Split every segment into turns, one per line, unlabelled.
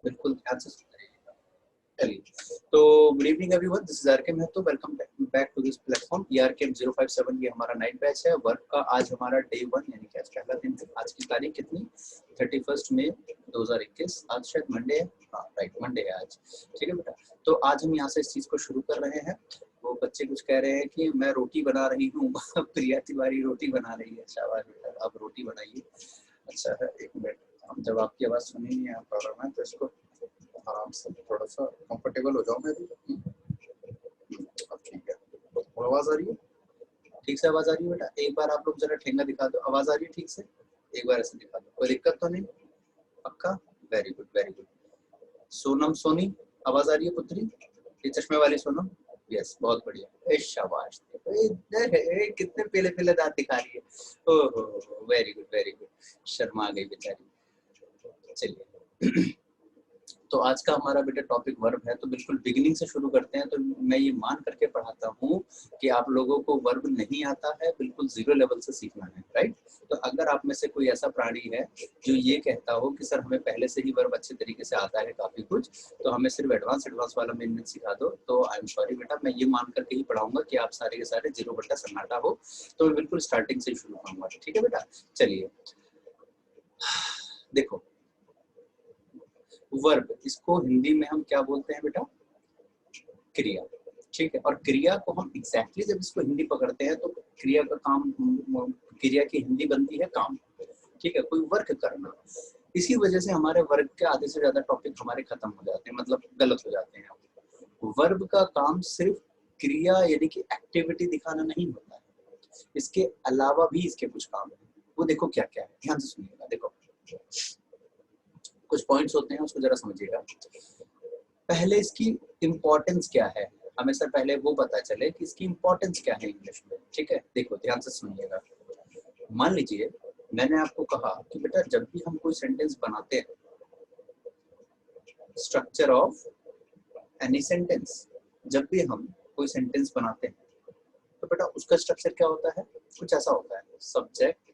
बिल्कुल ध्यान से सुन रहिएगा। चलिए, तो good evening everyone, this is R K Mahato. Welcome back to this platform. ERKM 057 ये हमारा नाइट बैच है। वर्क का आज हमारा डे 1 यानी कि आज पहला दिन है। आज की तारीख कितनी? 31 मई 2021। आज शायद मंडे है। हाँ राइट, मंडे है आज। ठीक है बेटा, तो आज हम यहाँ से इस चीज को शुरू कर रहे हैं। वो बच्चे कुछ कह रहे हैं कि मैं रोटी बना रही हूँ प्रिया तिवारी रोटी बना रही है। शाबाश बेटा, आप रोटी बनाइए। अच्छा है, एक मिनट, हम जब आपकी आवाज सुनेंगे यहाँ प्रॉब्लम है तो इसको आराम से थोड़ा सा कंफर्टेबल हो जाओ। मैं भी अब ठीक है। और आवाज आ रही है? ठीक से आवाज आ रही है बेटा? एक बार आप लोग जरा ठेंगा दिखा दो, आवाज आ रही है ठीक से? एक बार ऐसे दिखा दो, कोई दिक्कत तो नहीं? पक्का? Very good very good. Sonam Soni आवाज आ रही है पुत्री? ये चश्मे वाली सोनम? यस, बहुत बढ़िया। शाबाश, कितने पीले पीले दांत दिखा रही है। ओहो very good very good. Sharma गई बेचारी। चलिए तो आज का हमारा बेटा टॉपिक वर्ब है, तो बिल्कुल बिगिनिंग से शुरू करते हैं। तो मैं ये मान करके पढ़ाता हूँ कि आप लोगों को वर्ब नहीं आता है, बिल्कुल जीरो लेवल से सीखना है, राइट? तो अगर आप में से कोई ऐसा प्राणी है जो ये कहता हो कि सर हमें पहले से ही वर्ब अच्छे तरीके से आता है काफी कुछ, तो हमें सिर्फ एडवांस वाला मेन सिखा दो, तो आई एम सॉरी बेटा, मैं ये मान करके ही पढ़ाऊंगा कि आप सारे के सारे 0 बट्टा सन्नाटा हो। तो मैं बिल्कुल स्टार्टिंग से ही शुरू करूंगा, ठीक है बेटा? चलिए देखो, वर्ब, इसको हिंदी में हम क्या बोलते हैं बेटा? क्रिया। ठीक है, और क्रिया को हम एग्जैक्टली जब इसको हिंदी पकड़ते हैं तो क्रिया का काम, क्रिया की हिंदी बनती है काम। ठीक है, कोई वर्क करना। इसी वजह से हमारे वर्ग के आधे से ज्यादा टॉपिक हमारे खत्म हो जाते हैं, मतलब गलत हो जाते हैं। वर्ब का काम सिर्फ क्रिया यानी कि एक्टिविटी दिखाना नहीं होता है, इसके अलावा भी इसके कुछ काम है। वो देखो क्या क्या है, ध्यान से सुनिएगा। देखो कुछ पॉइंट्स होते हैं, उसको जरा समझिएगा। पहले इसकी इम्पोर्टेंस क्या है, हमें सर पहले वो पता चले कि इसकी इम्पोर्टेंस क्या है इंग्लिश में। ठीक है, देखो ध्यान से सुनिएगा। मान लीजिए मैंने आपको कहा कि बेटा जब भी हम कोई सेंटेंस बनाते हैं, स्ट्रक्चर ऑफ एनी सेंटेंस, जब भी हम कोई सेंटेंस बनाते हैं तो बेटा उसका स्ट्रक्चर क्या होता है? कुछ ऐसा होता है, सब्जेक्ट,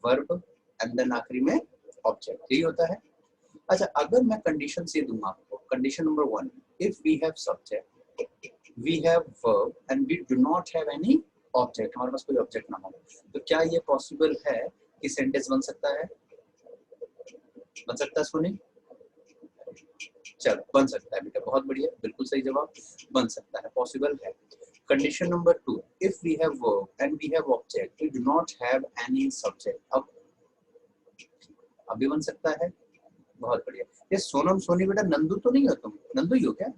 वर्ब एंड देन आखिरी में ऑब्जेक्ट, यही होता है। अच्छा, अगर मैं कंडीशन से दूंगा आपको, condition number 1, if we have subject, we have verb and we do not have any object, हमारे पास कोई ऑब्जेक्ट ना हो, तो क्या ये पॉसिबल है कि सेंटेंस बन सकता है? बन सकता है सोनी? चलो बन सकता है बेटा, बहुत बढ़िया, बिल्कुल सही जवाब, बन सकता है, पॉसिबल है। Condition number 2, if we have verb and we have object, we do not have any subject, अब अभी बन सकता है, बहुत बढ़िया। ये सोनम सोनी बेटा नंदू तो नहीं हो तुम? नंदू ही हो क्या?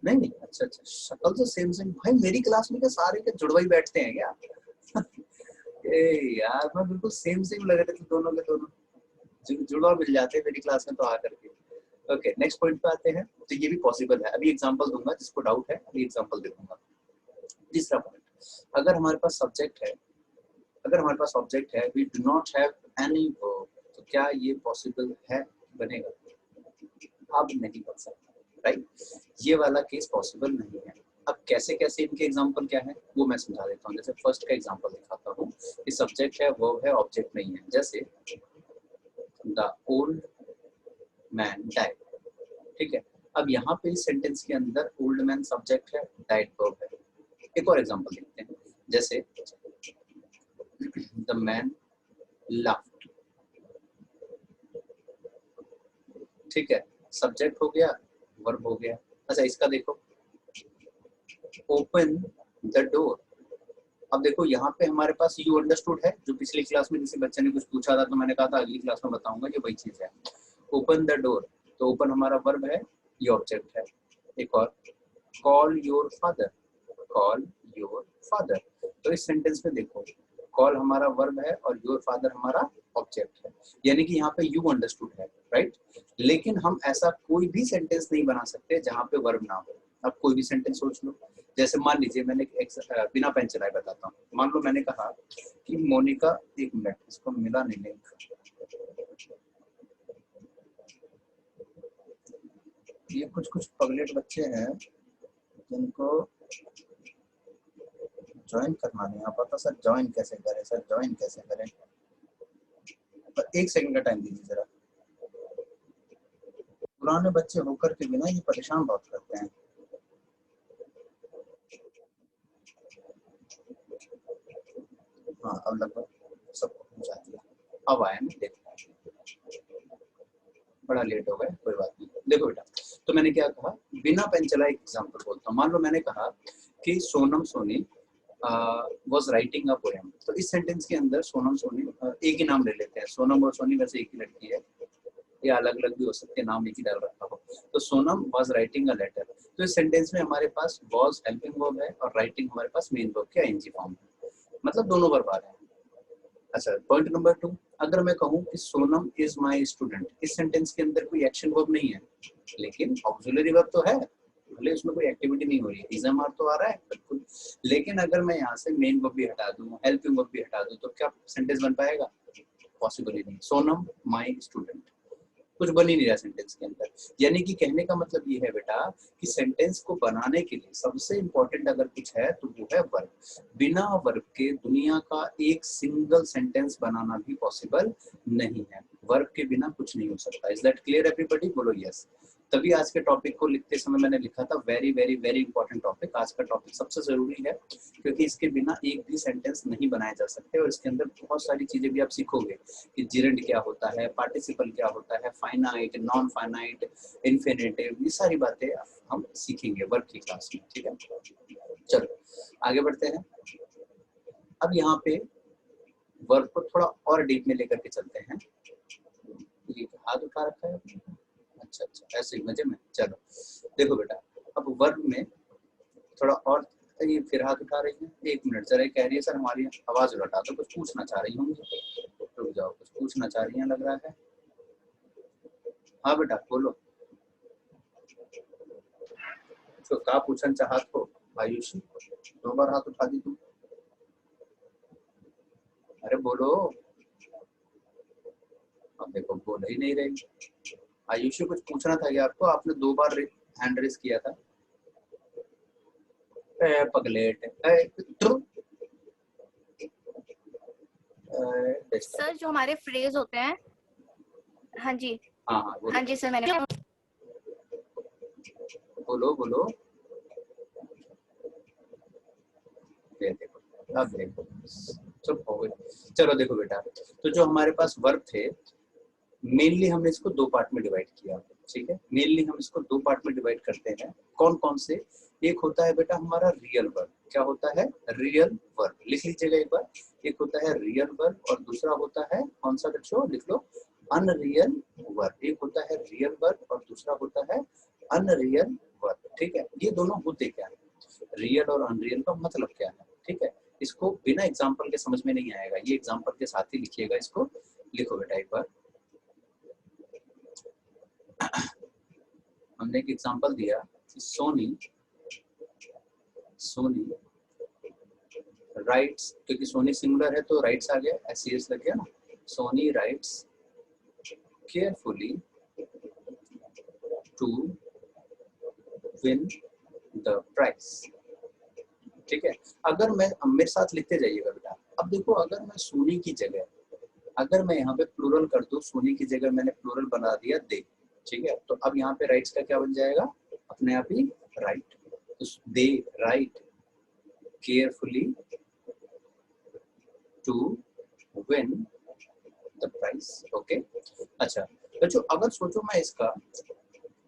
नहीं नहीं, अच्छा अच्छा, शक्ल तो सेम सेम। भाई मेरी क्लास में क्या सारे के जुड़वाई बैठते हैं क्या? ए यार, मैं बिल्कुल सेम सेम लग रहे थे दोनों के दोनों, जुड़वा मिल जाते हैं मेरी क्लास में तो आकर के। ओके, नेक्स्ट पॉइंट पे आते हैं। तो ये भी पॉसिबल है, अभी एग्जांपल दूंगा, जिसको डाउट है अभी एग्जांपल दे दूंगा। तीसरा पॉइंट, अगर हमारे पास सब्जेक्ट है, अगर हमारे पास ऑब्जेक्ट है, we do not have any verb, तो क्या ये पॉसिबल है, बनेगा? अब नहीं बन सकता, राइट? ये वाला केस पॉसिबल नहीं है। अब कैसे कैसे इनके एग्जांपल क्या है वो मैं समझा देता हूँ। जैसे फर्स्ट का एग्जांपल दिखाता हूँ कि सब्जेक्ट है, वर्ब है, ऑब्जेक्ट नहीं है। जैसे द ओल्ड मैन डाइड, ठीक है। अब यहाँ पे इस सेंटेंस के अंदर ओल्ड मैन सब्जेक्ट है, डाइड वर्ब है। एक और एग्जांपल देखते हैं, जैसे द मैन लाफ्ड, ठीक है, सब्जेक्ट हो गया, वर्ब हो गया। अच्छा इसका देखो, ओपन द डोर, अब देखो यहाँ पे हमारे पास यू अंडरस्टूड है, जो पिछली क्लास में किसी बच्चे ने कुछ पूछा था तो मैंने कहा था अगली क्लास में बताऊंगा, ये वही चीज है। ओपन द डोर, तो ओपन हमारा वर्ब है, ये ऑब्जेक्ट है। एक और, call your father, call your father, तो इस सेंटेंस में देखो कॉल हमारा वर्ब है और योर फादर हमारा ऑब्जेक्ट है, यानी कि यहाँ पे यू अंडरस्टूड है, राइट? लेकिन हम ऐसा कोई भी सेंटेंस नहीं बना सकते जहाँ पे वर्ब ना हो। अब कोई भी सेंटेंस सोच लो, जैसे मान लीजिए मैंने बिना पेन चलाए बताता हूँ, मान लो मैंने कहा कि मोनिका, एक मिनट इसको मिला नहीं लिंक, ये कुछ कुछ पगलेट बच्चे हैं जिनको ज्वाइन करना नहीं आ पाता। सर ज्वाइन कैसे करें, सर ज्वाइन कैसे करें? पर एक सेकंड का टाइम दीजिए जरा। पुराने बच्चे होकर के बिना ये परेशान बहुत करते हैं। हाँ, अब लगभग सबको पहुंचा दिया। अब आया ना, देखो बड़ा लेट हो गया, कोई बात नहीं। देखो बेटा, तो मैंने क्या कहा, बिना पेन चलाए एग्जाम्पल बोलता हूँ। मान लो मैंने कहा कि Sonam Soni was writing a poem, तो इस सेंटेंस के अंदर सोनम सोनी, एक ही नाम ले लेते हैं, सोनम और सोनी वैसे एक ही लड़की है, या अलग अलग भी हो सकते हैं, नाम एक ही डाल रखा हो। तो Sonam was writing a letter, तो इस सेंटेंस में हमारे पास वॉज हेल्पिंग वर्ब है और राइटिंग हमारे पास मेन वर्ब के आईएनजी फॉर्म है, मतलब दोनों वर्ब आ रहे हैं। अच्छा, पॉइंट नंबर 2, अगर मैं कहूँ कि सोनम इज माय स्टूडेंट, इस सेंटेंस के अंदर कोई एक्शन वर्ब नहीं है, लेकिन ऑक्सिलरी वर्ब तो है, भले उसमें कोई एक्टिविटी नहीं हो रही है, इजम आर तो आ रहा है बिल्कुल। लेकिन अगर मैं यहाँ से मेन वर्ब भी हटा दूँ, हेल्पिंग वर्ब भी हटा दूँ, तो क्या सेंटेंस बन पाएगा? पॉसिबल ही नहीं। सोनम माय स्टूडेंट, कुछ बन ही नहीं रहा सेंटेंस के अंदर। यानी कि कहने का मतलब ये है बेटा कि सेंटेंस को बनाने के लिए सबसे इंपॉर्टेंट अगर कुछ है तो वो है वर्ब। बिना वर्ब के दुनिया का एक सिंगल सेंटेंस बनाना भी पॉसिबल नहीं है। वर्ब के बिना कुछ नहीं हो सकता। Is that clear everybody? बोलो यस। तभी आज के टॉपिक को लिखते समय मैंने लिखा था very very very important topic. आज का टॉपिक सबसे जरूरी है क्योंकि इसके बिना एक भी सेंटेंस नहीं बनाए जा सकते, और इसके अंदर बहुत सारी चीजें भी आप सीखोगे कि जिरेंड क्या होता है, पार्टिसिपल क्या होता है, फाइनाइट, नॉन फाइनाइट, इन्फिनेटिव, ये सारी बातें हम सीखेंगे वर्ब की क्लास में। ठीक है, चलो आगे बढ़ते हैं। अब यहाँ पे वर्ब को थोड़ा और डीप में लेकर के चलते हैं। ये हाथ उठा रखा है, अच्छा अच्छा, ऐसे ही मजे में। चलो देखो बेटा, अब वर्ब में थोड़ा और, ये फिर हाथ उठा रही है, एक मिनट जरा, कह रही है सर हमारी आवाज उलटा दो, कुछ पूछना चाह रही होंगी, रुक जाओ, कुछ पूछना चाह रही है लग रहा है। हाँ बेटा बोलो, तो का पूछना चाहत हो आयुषी? 2 बार हाथ उठा दी तुम, अरे बोलो। अब देखो बोल ही नहीं रही। आयुषी कुछ पूछना था क्या आपको? आपने 2 बार हैंड रेस किया था। पगलेट,
सर जो हमारे फ्रेज होते हैं, हाँ जी,
हाँ हाँ बोलो,
हाँ जी सर, मैंने
बोलो बोलो। देखो, अब देखो चुप हो गए। चलो देखो बेटा, तो जो हमारे पास वर्ब थे, मेनली हमने इसको 2 पार्ट में डिवाइड किया। ठीक है, मेनली हम इसको 2 पार्ट में डिवाइड करते हैं। कौन कौन से? एक होता है बेटा हमारा रियल वर्ब। क्या होता है? Real verb. लिख लीजिएगा एक बार, एक होता है रियल वर्ब और दूसरा होता है कौन सा बच्चों? लिख लो, अनरियल वर्ब। एक होता है रियल वर्ब और दूसरा होता है अनरियल वर्ब। ठीक है, ये दोनों होते क्या है, रियल और अनरियल का मतलब क्या है? ठीक है, इसको बिना एग्जाम्पल के समझ में नहीं आएगा, ये एग्जाम्पल के साथ ही लिखिएगा इसको। लिखो बेटा एक बार, हमने एक एग्जांपल दिया कि सोनी राइट्स, क्योंकि सोनी सिंगुलर है तो राइट्स आ गया, एस लग गया ना। Soni writes carefully to win the prize. ठीक है, अगर मैं, मेरे साथ लिखते जाइएगा बेटा। अब देखो, अगर मैं सोनी की जगह, अगर मैं यहाँ पे प्लूरल कर दूं, सोनी की जगह मैंने प्लूरल बना दिया दे। ठीक है, तो अब यहाँ पे राइट्स का क्या बन जाएगा? अपने आप ही राइट। तो they write carefully to win the prize. Okay, अच्छा बच्चों, अगर सोचो मैं इसका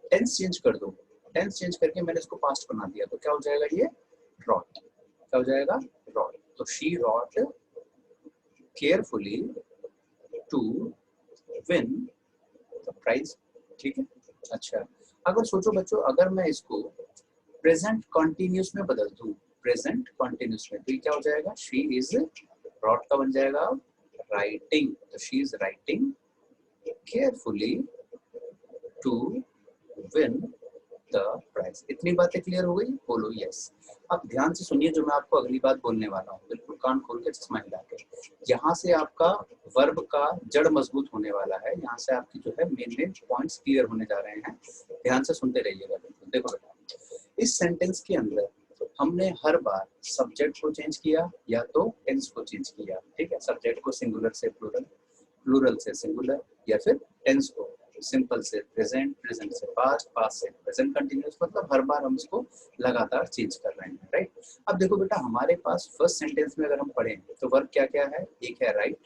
टेंस चेंज कर दूं, टेंस चेंज करके मैंने इसको पास्ट बना दिया, तो क्या हो जाएगा? ये रॉट। क्या हो जाएगा? रॉट। तो she wrote carefully to win the prize. ठीक है, अच्छा अगर सोचो बच्चों, अगर मैं इसको प्रेजेंट कॉन्टिन्यूस में बदल दूं, प्रेजेंट कॉन्टिन्यूस में, तो ये क्या हो जाएगा? शी इज रॉट का बन जाएगा राइटिंग। तो she is writing carefully to win the prize. इतनी बातें क्लियर हो गई? बोलो यस। अब ध्यान से सुनिए जो मैं आपको अगली बात बोलने वाला हूँ, बिल्कुल कान खोल के चश्मा हिला के। यहाँ से आपका वर्ब का जड़ मजबूत होने वाला है, यहाँ से आपकी जो है मेन मेन पॉइंट्स क्लियर होने जा रहे हैं। ध्यान से सुनते रहिएगा बिल्कुल। देखो बेटा, इस सेंटेंस के अंदर हमने हर बार सब्जेक्ट को चेंज किया या तो टेंस को चेंज किया। ठीक है, सब्जेक्ट को सिंगुलर से प्लूरल, प्लूरल से सिंगुलर, या फिर टेंस को सिंपल से प्रेजेंट, प्रेजेंट से पास्ट, पास्ट से प्रेजेंट कंटिन्यूअस, मतलब हर बार हम इसको लगातार चेंज कर रहे हैं, राइट। अब देखो बेटा, हमारे पास फर्स्ट सेंटेंस में अगर हम पढ़ें तो वर्ब क्या क्या है, एक है राइट,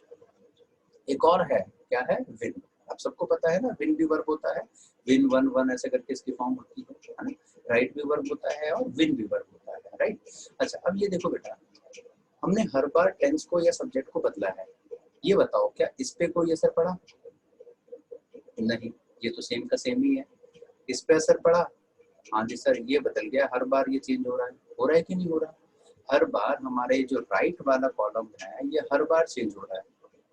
एक और है क्या है, विन। आप सबको पता है ना, विन भी वर्ब होता है, विन वन वन ऐसे करके इसकी फॉर्म होती है ना। राइट भी वर्ब होता है और विन भी वर्ब होता है, राइट। अच्छा, अब ये देखो बेटा, हमने हर बार टेंस को या सब्जेक्ट को बदला है, ये बताओ क्या इस पे कोई असर पड़ा? नहीं, ये तो सेम का सेम ही है। इस पे असर पड़ा? हाँ जी सर, ये बदल गया, हर बार ये चेंज हो रहा है कि नहीं हो रहा? हर बार हमारे जो राइट वाला कॉलम है ये हर बार चेंज हो रहा है,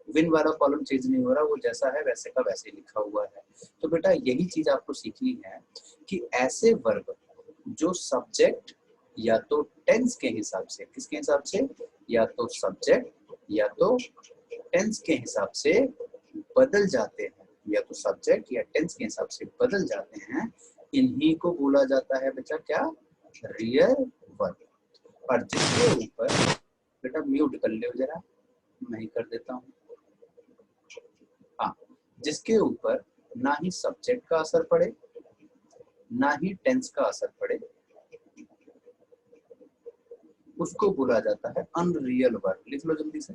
विन वाला कॉलम चेंज नहीं हो रहा, वो जैसा है वैसे का वैसे ही लिखा हुआ है। तो बेटा यही चीज आपको सीखनी है कि ऐसे वर्ब जो सब्जेक्ट या तो टेंस के हिसाब से, किसके हिसाब से, या तो सब्जेक्ट या तो टेंस के हिसाब से बदल जाते हैं, या तो सब्जेक्ट या टेंस के हिसाब से बदल जाते हैं, इन्हीं को बोला जाता है बेटा क्या, रियल वर्ब। और जिसके ऊपर, बेटा म्यूट कर लो जरा, मैं ही कर देता हूँ। हाँ, जिसके ऊपर ना ही सब्जेक्ट का असर पड़े ना ही टेंस का असर पड़े, उसको बोला जाता है अनरियल वर्ब। लिख लो जल्दी से,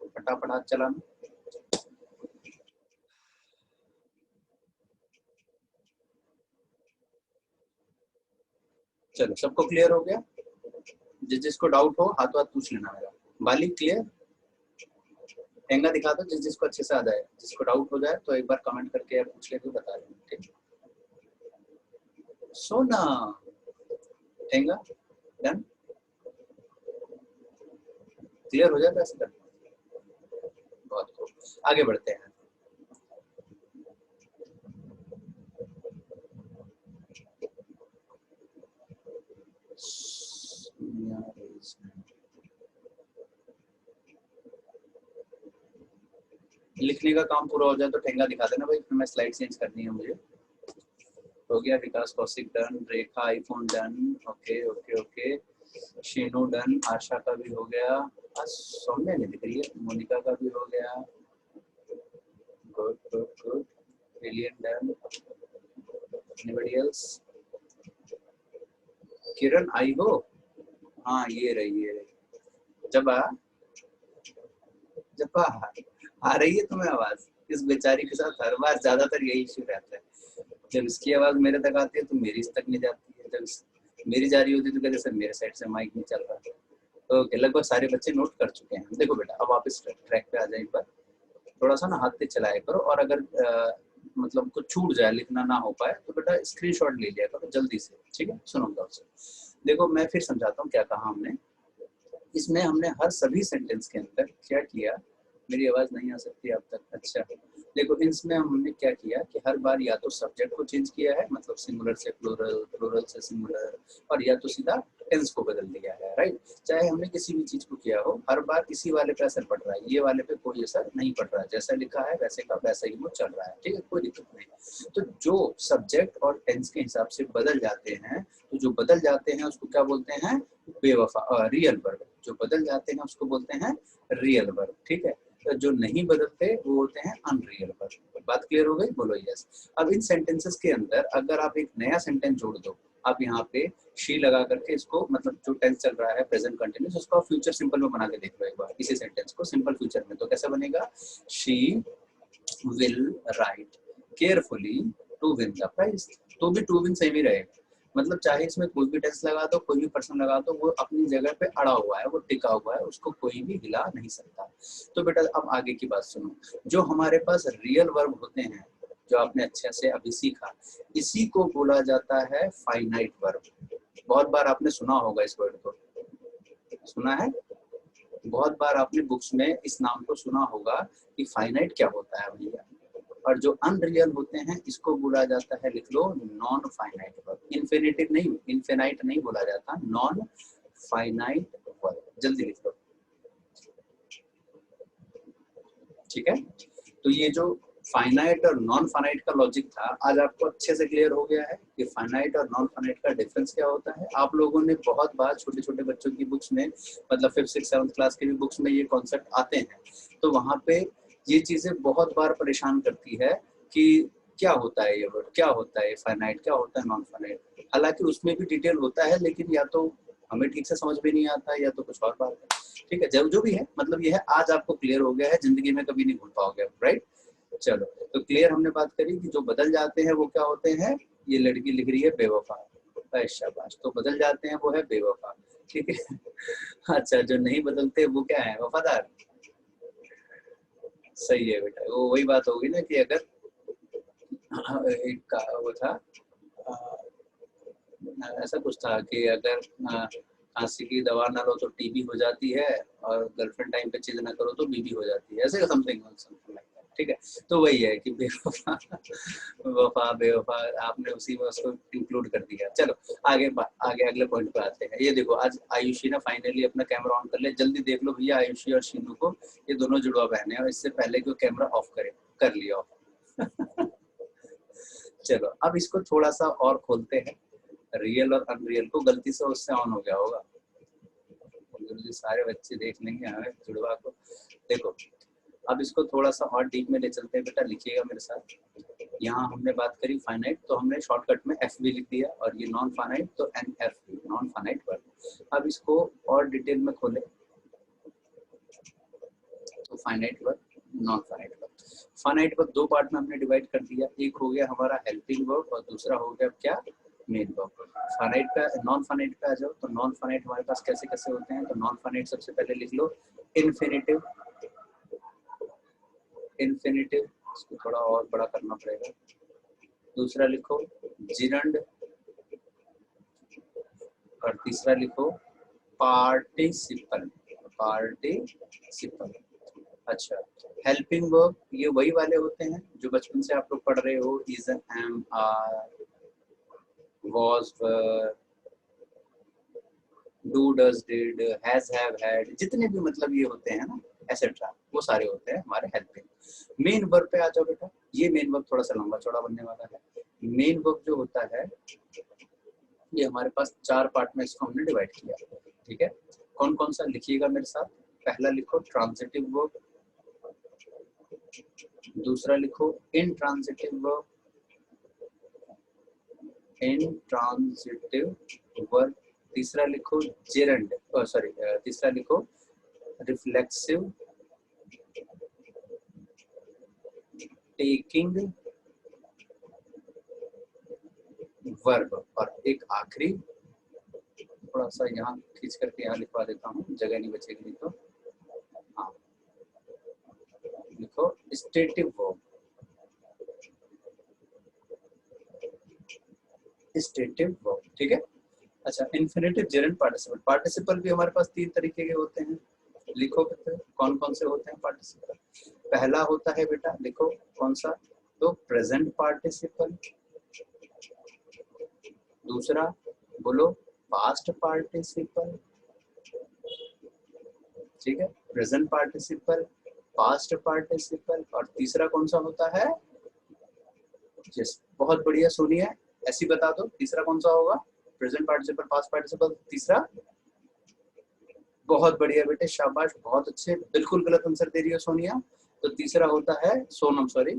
फटाफट हाथ चलाना। चलो, सबको क्लियर हो गया? जिसको डाउट हो हाथ हाथ पूछ लेना मेरा। बाली क्लियर? टेंगा दिखा दो जिसको अच्छे से आ जाए, जिसको डाउट हो जाए तो एक बार कमेंट करके या पूछ ले तो बता देना, ठीक। सोना टेंगा डन, क्लियर हो जाता है इसका। बहुत खूब, आगे बढ़ते हैं। लिखने का काम पूरा हो जाए तो ठेंगा दिखा देना भाई, फिर मैं स्लाइड चेंज करनी है मुझे। हो गया, Vikas Kaushik done, Rekha iPhone done, okay okay okay, Sheenu done, Asha का भी हो गया, सौम्या नहीं दिख रही है, मोनिका का भी हो गया, good good good, brilliant done, anybody else? Kiran आई हो? हाँ ये रही है, जब जब आ रही है तुम्हें आवाज? इस बेचारी के साथ हर बार ज्यादातर यही इश्यू रहता है, जब इसकी आवाज मेरे तक आती है तो मेरी इस तक नहीं जाती है, जब मेरी जा रही होती है तो कहते सर मेरे साइड से माइक नहीं चल रहा। तो लगभग सारे बच्चे नोट कर चुके हैं। देखो बेटा, अब आप इस ट्रैक पे आ जाए, एक बार थोड़ा सा ना हाथ पे चलाया करो, और अगर मतलब कुछ छूट जाए, लिखना ना हो पाए तो बेटा स्क्रीनशॉट ले लिया करो जल्दी से, ठीक है। सुनो गौर से, देखो मैं फिर समझाता हूँ क्या कहा हमने। इसमें हमने हर सभी सेंटेंस के अंदर क्या किया, मेरी आवाज नहीं आ सकती अब तक, अच्छा। देखो इसमें हमने क्या किया कि हर बार या तो सब्जेक्ट को चेंज किया है, मतलब सिंगुलर से प्लूरल, प्लूरल से सिंगुलर, और या तो सीधा टेंस को बदल दिया है, राइट। चाहे हमने किसी भी चीज को किया हो, हर बार इसी वाले पे असर पड़ रहा है, ये वाले पे कोई असर नहीं पड़ रहा है, जैसा लिखा है वैसे का वैसा ही वो चल रहा है, ठीक है, कोई दिक्कत नहीं। तो जो सब्जेक्ट और टेंस के हिसाब से बदल जाते हैं, तो जो बदल जाते हैं उसको क्या बोलते हैं, बेवफा, रियल वर्ब। जो बदल जाते हैं उसको बोलते हैं रियल वर्ब, ठीक है। तो जो नहीं बदलते वो होते हैं अनरियल वर्ब। बात क्लियर हो गई? बोलो यस। अब इन सेंटेंसेस के अंदर अगर आप एक नया सेंटेंस जोड़ दो, आप यहाँ पे शी लगा करके इसको, मतलब जो टेंस चल रहा है प्रेजेंट कंटिन्यूअस, उसको आप फ्यूचर सिंपल में बना के देख लो एक बार, इसी सेंटेंस को सिंपल फ्यूचर में, तो कैसा बनेगा, she will write carefully to win the prize. तो भी टू विन सेम ही रहेगा, मतलब चाहे इसमें कोई भी टेंस लगा दो, कोई भी पर्सन लगा दो, वो अपनी जगह पे अड़ा हुआ है, वो टिका हुआ है, उसको कोई भी हिला नहीं सकता। तो बेटा अब आगे की बात सुनो, जो हमारे पास रियल वर्ब होते हैं, जो आपने अच्छे से अभी सीखा, इसी को बोला जाता है फाइनाइट वर्ब। बहुत बार आपने सुना होगा इस वर्ड को, सुना है बहुत बार आपने बुक्स में इस नाम को सुना होगा कि फाइनाइट क्या होता है भैया। और जो अनरियल होते हैं इसको बोला जाता है, लिख लो, नॉन फाइनाइट वर्ब। इन्फिनिटिव नहीं, इन्फिनाइट नहीं बोला जाता, नॉन फाइनाइट वर्ब, जल्दी लिख लो, ठीक है। तो ये जो फाइनाइट और नॉन फाइनाइट का लॉजिक था, आज आपको अच्छे से क्लियर हो गया है कि फाइनाइट और नॉन फाइनाइट का डिफरेंस क्या होता है। आप लोगों ने बहुत बार छोटे छोटे बच्चों की बुक्स में, मतलब 5th 6th 7th क्लास की भी बुक्स में ये कॉन्सेप्ट आते हैं, तो वहाँ पे ये चीजें बहुत बार परेशान करती है कि क्या होता है ये वर्ड, क्या होता है फाइनाइट, क्या होता है नॉन फाइनाइट। हालांकि उसमें भी डिटेल होता है, लेकिन या तो हमें ठीक से समझ में नहीं आता है या तो कुछ और बात है। ठीक है, जब जो भी है, मतलब ये है आज आपको क्लियर हो गया है, जिंदगी में कभी नहीं भूल पाओगे, राइट। चलो, तो क्लियर हमने बात करी कि जो बदल जाते हैं वो क्या होते हैं। ये लड़की लिख रही है बेवफा, शाबाश, तो बदल जाते हैं वो है बेवफा, ठीक है। अच्छा, जो नहीं बदलते वो क्या है, वफादार। सही है बेटा, वो वही बात होगी ना कि अगर एक का वो था, ऐसा कुछ था कि अगर खांसी की दवा ना लो तो टीबी हो जाती है, और गर्लफ्रेंड टाइम पे चीज ना करो तो बीबी हो जाती है, ऐसे समथिंग समथिंग लाइक दैट। ठीक है, तो वही है कि बेवफा वफा बेवफा, आपने उसी में उसको इंक्लूड कर दिया। चलो आगे आगे अगले पॉइंट पे आते हैं। ये देखो, आज आयुषी ने फाइनली अपना कैमरा ऑन कर लिया। जल्दी देख लो भैया, आयुषी और शीनू को, ये दोनों जुड़वा बहन है, और इससे पहले कि वो कैमरा ऑफ करे, कर लिया ऑफ। चलो अब इसको थोड़ा सा और खोलते हैं, रियल और अनरियल को। गलती से उससे ऑन हो गया होगा, सारे बच्चे देख लेंगे हमें जुड़वा को। देखो, अब इसको थोड़ा सा और डीप में ले चलते हैं बेटा, लिखिएगा मेरे साथ। यहाँ हमने बात करी फाइनाइट, तो हमने शॉर्टकट में एफ भी लिख दिया, और ये नॉन फाइनाइट तो एन एफ भी, नॉन फाइनाइट वर्ड। अब इसको और डिटेल में खोले, तो finite word, non finite word. Finite word दो पार्ट में हमने डिवाइड कर दिया, एक हो गया हमारा हेल्पिंग वर्ब और दूसरा हो गया क्या, मेन वर्ब। फाइनाइट का, नॉन फाइनाइट पे आ जाओ, तो नॉन फाइनाइट हमारे पास कैसे कैसे होते हैं। तो नॉन फाइनाइट सबसे पहले लिख लो इन्फिनिटिव, इन्फिनिटिव, इसको थोड़ा और बड़ा करना पड़ेगा। दूसरा लिखो जिरंड, और तीसरा लिखो पार्टिसिपल, पार्टिसिपल। अच्छा, हेल्पिंग वर्ब ये वही वाले होते हैं जो बचपन से आप लोग पढ़ रहे हो, is, am, are, was, were, do, does, did, has, have, had, जितने भी मतलब ये होते हैं ना, एसेट्रा, वो सारे होते हैं हमारे हेल्पिंग। मेन वर्ब पे आ जाओ बेटा, ये मेन वर्ब थोड़ा सा लंबा चौड़ा बनने वाला है। मेन वर्ब जो होता है, ये हमारे पास चार पार्ट में इसको हमने डिवाइड किया, ठीक है। कौन कौन सा, लिखिएगा मेरे साथ। पहला लिखो ट्रांजिटिव वर्ब, दूसरा लिखो इनट्रांजिटिव वर्ब, इनट्रांजिटिव वर्ब, तीसरा लिखो जेरंड, सॉरी, तीसरा लिखो रिफ्लेक्सिव टेकिंग वर्ब, और एक आखिरी, थोड़ा सा यहाँ खींच करके यहाँ लिखवा देता हूँ, जगह नहीं बचेगी नहीं तो, हाँ लिखो स्टेटिव वर्ब, स्टेटिव वर्ब, ठीक है। अच्छा, इन्फिनिटिव, जेरंड, पार्टिसिपल। पार्टिसिपल भी हमारे पास तीन तरीके के होते हैं, लिखो कौन कौन से होते हैं पार्टिसिपल। पहला होता है बेटा, लिखो कौन सा, तो प्रेजेंट पार्टिसिपल। दूसरा बोलो पास्ट पार्टिसिपल, ठीक है, प्रेजेंट पार्टिसिपल, पास्ट पार्टिसिपल। और तीसरा कौन सा होता है, यस बहुत बढ़िया, सुनिए ऐसी बता दो, तीसरा कौन सा होगा, प्रेजेंट पार्टिसिपल, पास्ट पार्टिसिपल, तीसरा, बहुत बढ़िया बेटे, शाबाश, बहुत अच्छे। बिल्कुल गलत आंसर दे रही है सोनिया, तो तीसरा होता है, सोनम सॉरी,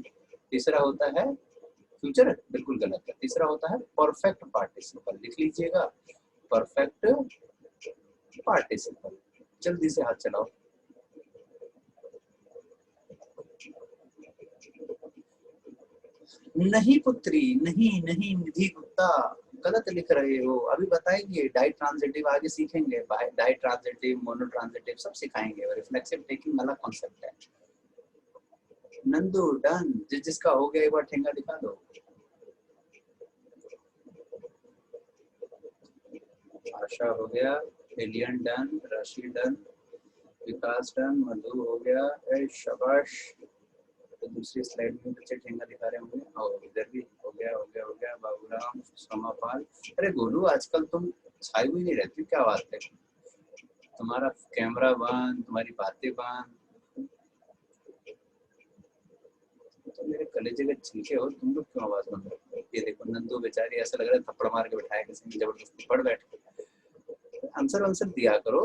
तीसरा होता है फ्यूचर, बिल्कुल गलत है। तीसरा होता है परफेक्ट पार्टिसिपल, लिख लीजिएगा परफेक्ट पार्टिसिपल। जल्दी से हाथ चलाओ। नहीं पुत्री, नहीं नहीं निधि गुप्ता, गलत लिख रहे हो। अभी बताएंगे डाई ट्रांजिटिव, आगे सीखेंगे डाई ट्रांजिटिव, मोनो ट्रांजिटिव सब सिखाएंगे, और रिफ्लेक्सिव टेकिंग अलग कॉन्सेप्ट है। नंदू डन, जिसका हो गया एक बार ठेंगा दिखा दो। आशा हो गया, एलियन डन, राशि डन, विकास डन, मधु हो गया, शाबाश। तो दूसरी स्लाइड में बच्चे ठेंगा दिखा रहे होंगे, और इधर भी हो गया हो गया हो गया, बाबूराम, सोमापाल। अरे गोलू, आजकल तुम छाई हुई नहीं रहती, क्या बात है, तुम्हारा कैमरा बंद, तुम्हारी बातें बंद, तो मेरे कलेजे के छिलके हो, तुम लोग क्यों आवाज बंद रखते हो? ये देखो नंदू बेचारी, ऐसा लग रहा है थप्पड़ मार के बिठाया किसी ने जबरदस्ती, पढ़ बैठ के आंसर आंसर दिया करो।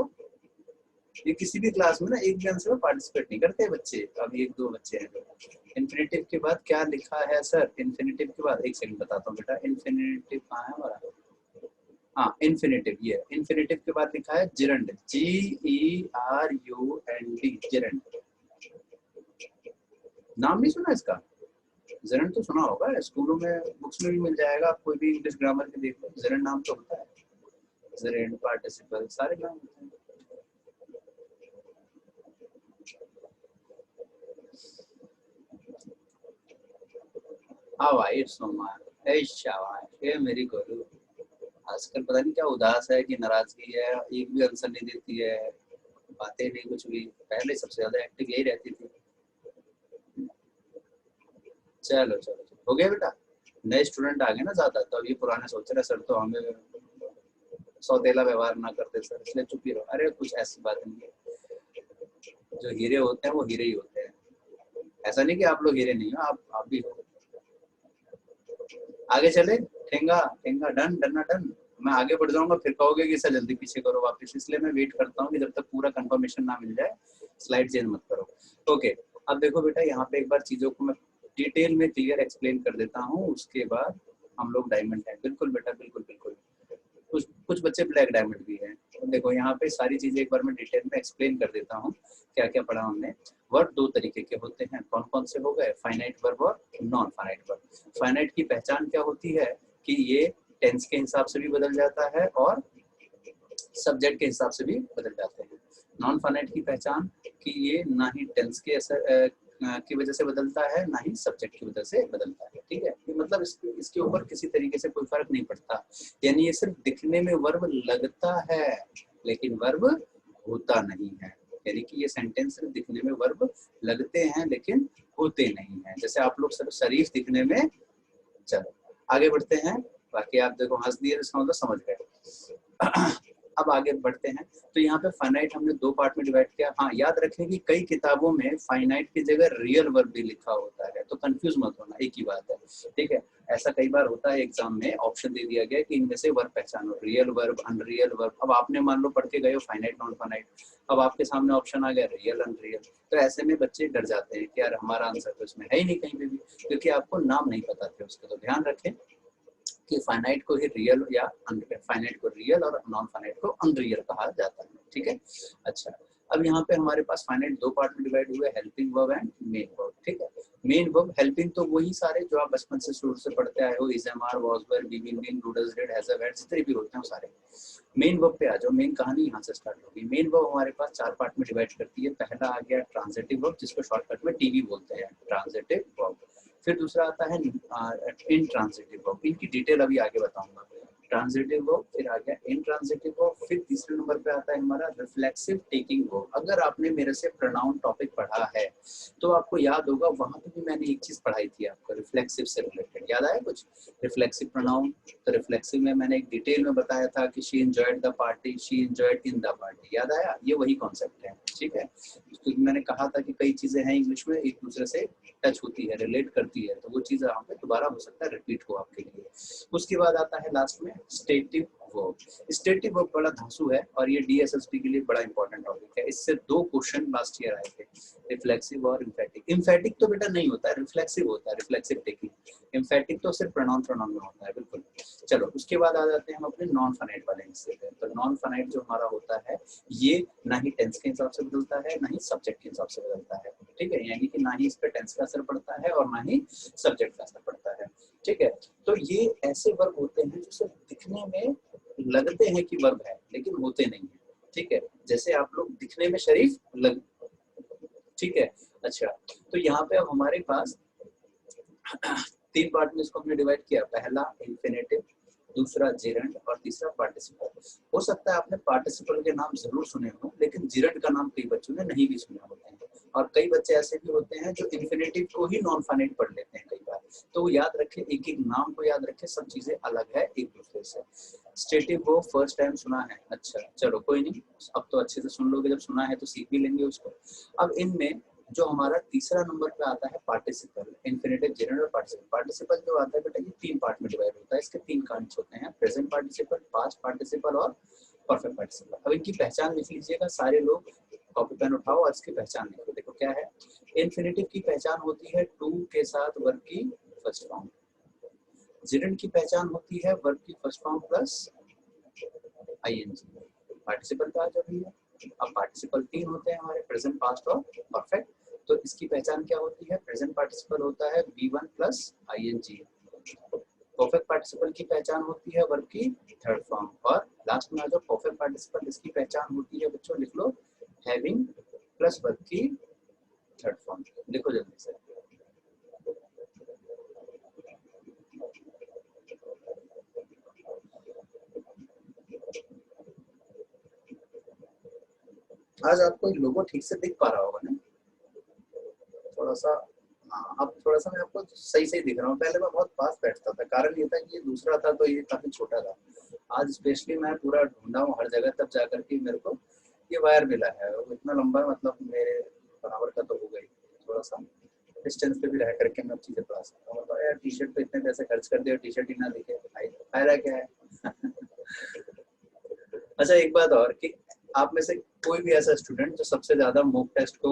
ये किसी भी क्लास में ना एक भी आंसर में पार्टिसिपेट नहीं करते बच्चे। अब एक दो बच्चे हैं। इन्फिनेटिव के बाद क्या लिखा है सर? इन्फिनेटिव के बाद एक सेकंड बताता हूँ बेटा, इन्फिनेटिव कहाँ है हमारा? हाँ इन्फिनेटिव, ये इन्फिनेटिव के बाद लिखा है जिरंड, GERUND, जिरंड। नाम नहीं सुना इसका? जिरंड तो सुना होगा, स्कूलों में बुक्स में भी मिल जाएगा, आप कोई भी इंग्लिश ग्रामर के देखो जिरंड नाम तो होता है। जिरंड, पार्टिसिपल, सारे नाम होते हैं। हाउ सोमा, शाबाश, ये मेरी गोलू। आजकल पता नहीं क्या उदास है कि नाराजगी है, एक भी आंसर नहीं देती है, बातें नहीं कुछ भी। पहले सबसे ज्यादा एक्टिव यही रहती थी। चलो चलो चलो, हो गया बेटा। नए स्टूडेंट आ गए ना ज्यादा, तो अब ये पुराने सोच रहे सर तो हमें सौतेला व्यवहार ना करते सर, इसलिए चुप ही रहो। अरे कुछ ऐसी बात नहीं है, जो हीरे होते हैं वो हीरे ही होते हैं। ऐसा नहीं कि आप लोग हीरे नहीं हो, आप भी हो। आगे चले, ठेंगा ठेंगा, डन डन डन। मैं आगे बढ़ जाऊंगा फिर कहोगे कि सर जल्दी पीछे करो वापस, इसलिए मैं वेट करता हूँ कि जब तक पूरा कंफर्मेशन ना मिल जाए स्लाइड चेंज मत करो। ओके, अब देखो बेटा यहाँ पे एक बार चीजों को मैं डिटेल में क्लियर एक्सप्लेन कर देता हूँ, उसके बाद हम लोग डायमंड है। बिल्कुल बेटा, बिल्कुल बिल्कुल। कुछ कुछ बच्चे ब्लैक डायमंड भी हैं। तो देखो यहाँ पे सारी चीजें एक बार मैं डिटेल में एक्सप्लेन कर देता हूँ क्या क्या पढ़ा हमने। वर्ब दो तरीके के होते हैं, कौन कौन से हो गए? फाइनाइट वर्ब और नॉन फाइनाइट वर्ब। फाइनाइट की पहचान क्या होती है कि ये टेंस के हिसाब से भी बदल जाता है और सब्जेक्ट के हिसाब से भी बदल जाते हैं। नॉन फाइनाइट की पहचान कि ये ना ही टेंस के असर की वजह से बदलता है, ना ही सब्जेक्ट की वजह से बदलता है। ठीक है, मतलब इसके ऊपर किसी तरीके से कोई फर्क नहीं पड़ता। यानी ये सिर्फ दिखने में वर्ब लगता है लेकिन वर्ब होता नहीं है। यानी कि ये सेंटेंस सिर्फ दिखने में वर्ब लगते हैं लेकिन होते नहीं है। जैसे आप लोग सिर्फ शरीफ दिखने में। चलो आगे बढ़ते हैं, बाकी आप देखो हंस दिए इसका मतलब समझ गए। अब आगे बढ़ते हैं, तो यहाँ पे फाइनाइट हमने दो पार्ट में डिवाइड किया। हाँ याद रखें कि कई किताबों में फाइनाइट की जगह रियल वर्ब भी लिखा होता है, तो कंफ्यूज मत होना, एक ही बात है। ठीक है, ऐसा कई बार होता है एग्जाम में, ऑप्शन दे दिया गया कि इनमें से वर्ब पहचानो, रियल वर्ब, अनरियल वर्ब। अब आपने मान लो पढ़ के गए हो फाइनाइट नॉन फाइनाइट, अब आपके सामने ऑप्शन आ गया रियल अनरियल, तो ऐसे में बच्चे डर जाते हैं कि यार हमारा आंसर तो इसमें है ही नहीं कहीं पे भी, क्योंकि आपको नाम नहीं पता थे उसके। तो ध्यान रखें कि फाइनाइट को ही रियल या फाइनाइट को रियल और नॉन फाइनाइट को अनरियल कहा जाता है। ठीक है, अच्छा अब यहाँ पे हमारे पास फाइनाइट दो पार्ट में डिवाइड हुए, helping verb and main verb. ठीक है, मेन वर्ब हेल्पिंग तो वही सारे जो आप बचपन से शुरू से पढ़ते आए हो, is am are, was were, be been been, do does did, has have had, जितने भी होते हैं सारे। मेन वर्ब पे आ जाओ, मेन कहानी यहाँ से स्टार्ट होगी। मेन वर्ब हमारे पास चार पार्ट में डिवाइड करती है। पहला आ गया ट्रांजिटिव वर्ब, जिसको शॉर्टकट में टीवी बोलते हैं, ट्रांजिटिव वर्ब। फिर दूसरा आता है इंट्रांजिटिव वर्ब, इनकी डिटेल अभी आगे बताऊंगा। ट्रांजिटिव वर्ब, फिर आ गया इंट्रांजिटिव वर्ब, फिर तीसरे नंबर पे आता है हमारा रिफ्लेक्सिव टेकिंग वर्ब। अगर आपने मेरे से प्रोनाउन टॉपिक पढ़ा है तो आपको याद होगा, वहां पे भी मैंने एक चीज पढ़ाई थी आपको रिफ्लेक्सिव से रिलेटेड, याद आया कुछ? रिफ्लेक्सिव प्रोनाउन, तो रिफ्लेक्सिव में मैंने एक डिटेल में बताया था कि she enjoyed the party, she enjoyed in the party, याद आया? ये वही कॉन्सेप्ट है। ठीक है, क्योंकि मैंने कहा था कि कई चीजें हैं इंग्लिश में एक दूसरे से टच होती है, रिलेट करती है, तो वो चीज यहाँ पे दोबारा हो सकता है रिपीट हो आपके लिए। उसके बाद आता है लास्ट में स्टेटिव वर्ब। स्टेटिव वर्ब बड़ा धांसू है और ये डीएसएसपी के लिए बड़ा इंपॉर्टेंट टॉपिक है। इससे दो क्वेश्चन लास्ट ईयर आए थे, रिफ्लेक्सिव और इम्फेटिक। इम्फेटिक तो बेटा नहीं होता है, रिफ्लेक्सिव होता है, रिफ्लेक्सिव टेकिंग। इम्फेटिक तो सिर्फ प्रोनाउन में होता है। बिल्कुल, चलो उसके बाद आ जाते हैं हम अपने नॉन फाइनाइट वाले हिस्से पे। तो नॉन फाइनाइट जो हमारा होता है, ये ना ही टेंस के हिसाब से बदलता है, ना ही सब्जेक्ट के हिसाब से बदलता है। ठीक है, यानी कि ना ही इस पे टेंस का असर पड़ता है और ना ही सब्जेक्ट का असर पड़ता है। ठीक है, तो ये ऐसे वर्ब होते हैं जो सिर्फ दिखने में लगते हैं कि वर्ब है लेकिन होते नहीं है। ठीक है, जैसे आप लोग दिखने में शरीफ लग। ठीक है, अच्छा तो यहाँ पे अब हमारे पास तीन पार्ट में इसको हमने डिवाइड किया। पहला इन्फिनेटिव, दूसरा जिरंड और तीसरा पार्टिसिपल। हो सकता है आपने पार्टिसिपल के नाम जरूर सुने हो, लेकिन जिरंड का नाम कई बच्चों ने नहीं भी सुना होते हैं। और कई बच्चे ऐसे भी होते हैं जो इन्फिनेटिव को ही नॉन फाइनाइट पढ़ लेते हैं कई बार। तो याद रखें, एक एक नाम को याद रखें, सब चीजें अलग है एक दूसरे से। स्टेटिव वो फर्स्ट टाइम सुना है, अच्छा चलो कोई नहीं, अब तो अच्छे से सुन लोगे, जब सुना है तो सीख भी लेंगे उसको। अब इनमें जो हमारा तीसरा नंबर पे आता है पार्टिसिपल, इन्फिनेटिव, जेरेंट और पार्टिसिपल। पार्टिसिपल जो आता है बेटा ये 3 पार्ट में डिवाइड होता है, इसके 3 कांड्स होते हैं, प्रेजेंट पार्टिसिपल, पास्ट पार्टिसिपल और परफेक्ट पार्टिसिपल। अब इनकी पहचान लिख लीजिएगा सारे लोग, कॉपी पेन उठाओ और इसकी पहचान लिखो। देखो क्या है, इन्फिनेटिव की पहचान होती है टू के साथ वर्ब की फर्स्ट फॉर्म, जेरेंट की पहचान होती है वर्ब की first form plus I N G, participle का जो भी है। अब पार्टिसिपल 3 होते हैं हमारे, प्रेजेंट, पास्ट और परफेक्ट। तो इसकी पहचान क्या होती है, प्रेजेंट पार्टिसिपल होता है V1 plus ING, perfect participle की पहचान होती है वर्ब की थर्ड फॉर्म, और लास्ट में जो परफेक्ट पार्टिसिपल इसकी पहचान होती है बच्चों लिख लो हैविंग प्लस वर्ब की थर्ड फॉर्म। लिखो जल्दी से। आज आपको लोगो ठीक से दिख पा रहा होगा ना, थोड़ा सा। हाँ, अब थोड़ा सा मैं आपको सही सही दिख रहा हूँ, पहले मैं बहुत पास बैठता था, कारण ये था कि ये दूसरा था तो ये काफी छोटा था। आज स्पेशली मैं पूरा ढूंढा हूँ हर जगह, तब जाकर के मेरे को ये वायर मिला है। वो इतना लंबा, मतलब मेरे बराबर का तो हो गई, थोड़ा सा डिस्टेंस पे भी रह करके मैं चीजें पढ़ा सकता हूँ। तो यार टी शर्ट पे इतने पैसे खर्च कर दिए और टी शर्ट ही ना दिखे, फायदा क्या है। अच्छा एक बात और कि आप में से कोई भी ऐसा स्टूडेंट जो सबसे ज्यादा मॉक टेस्ट को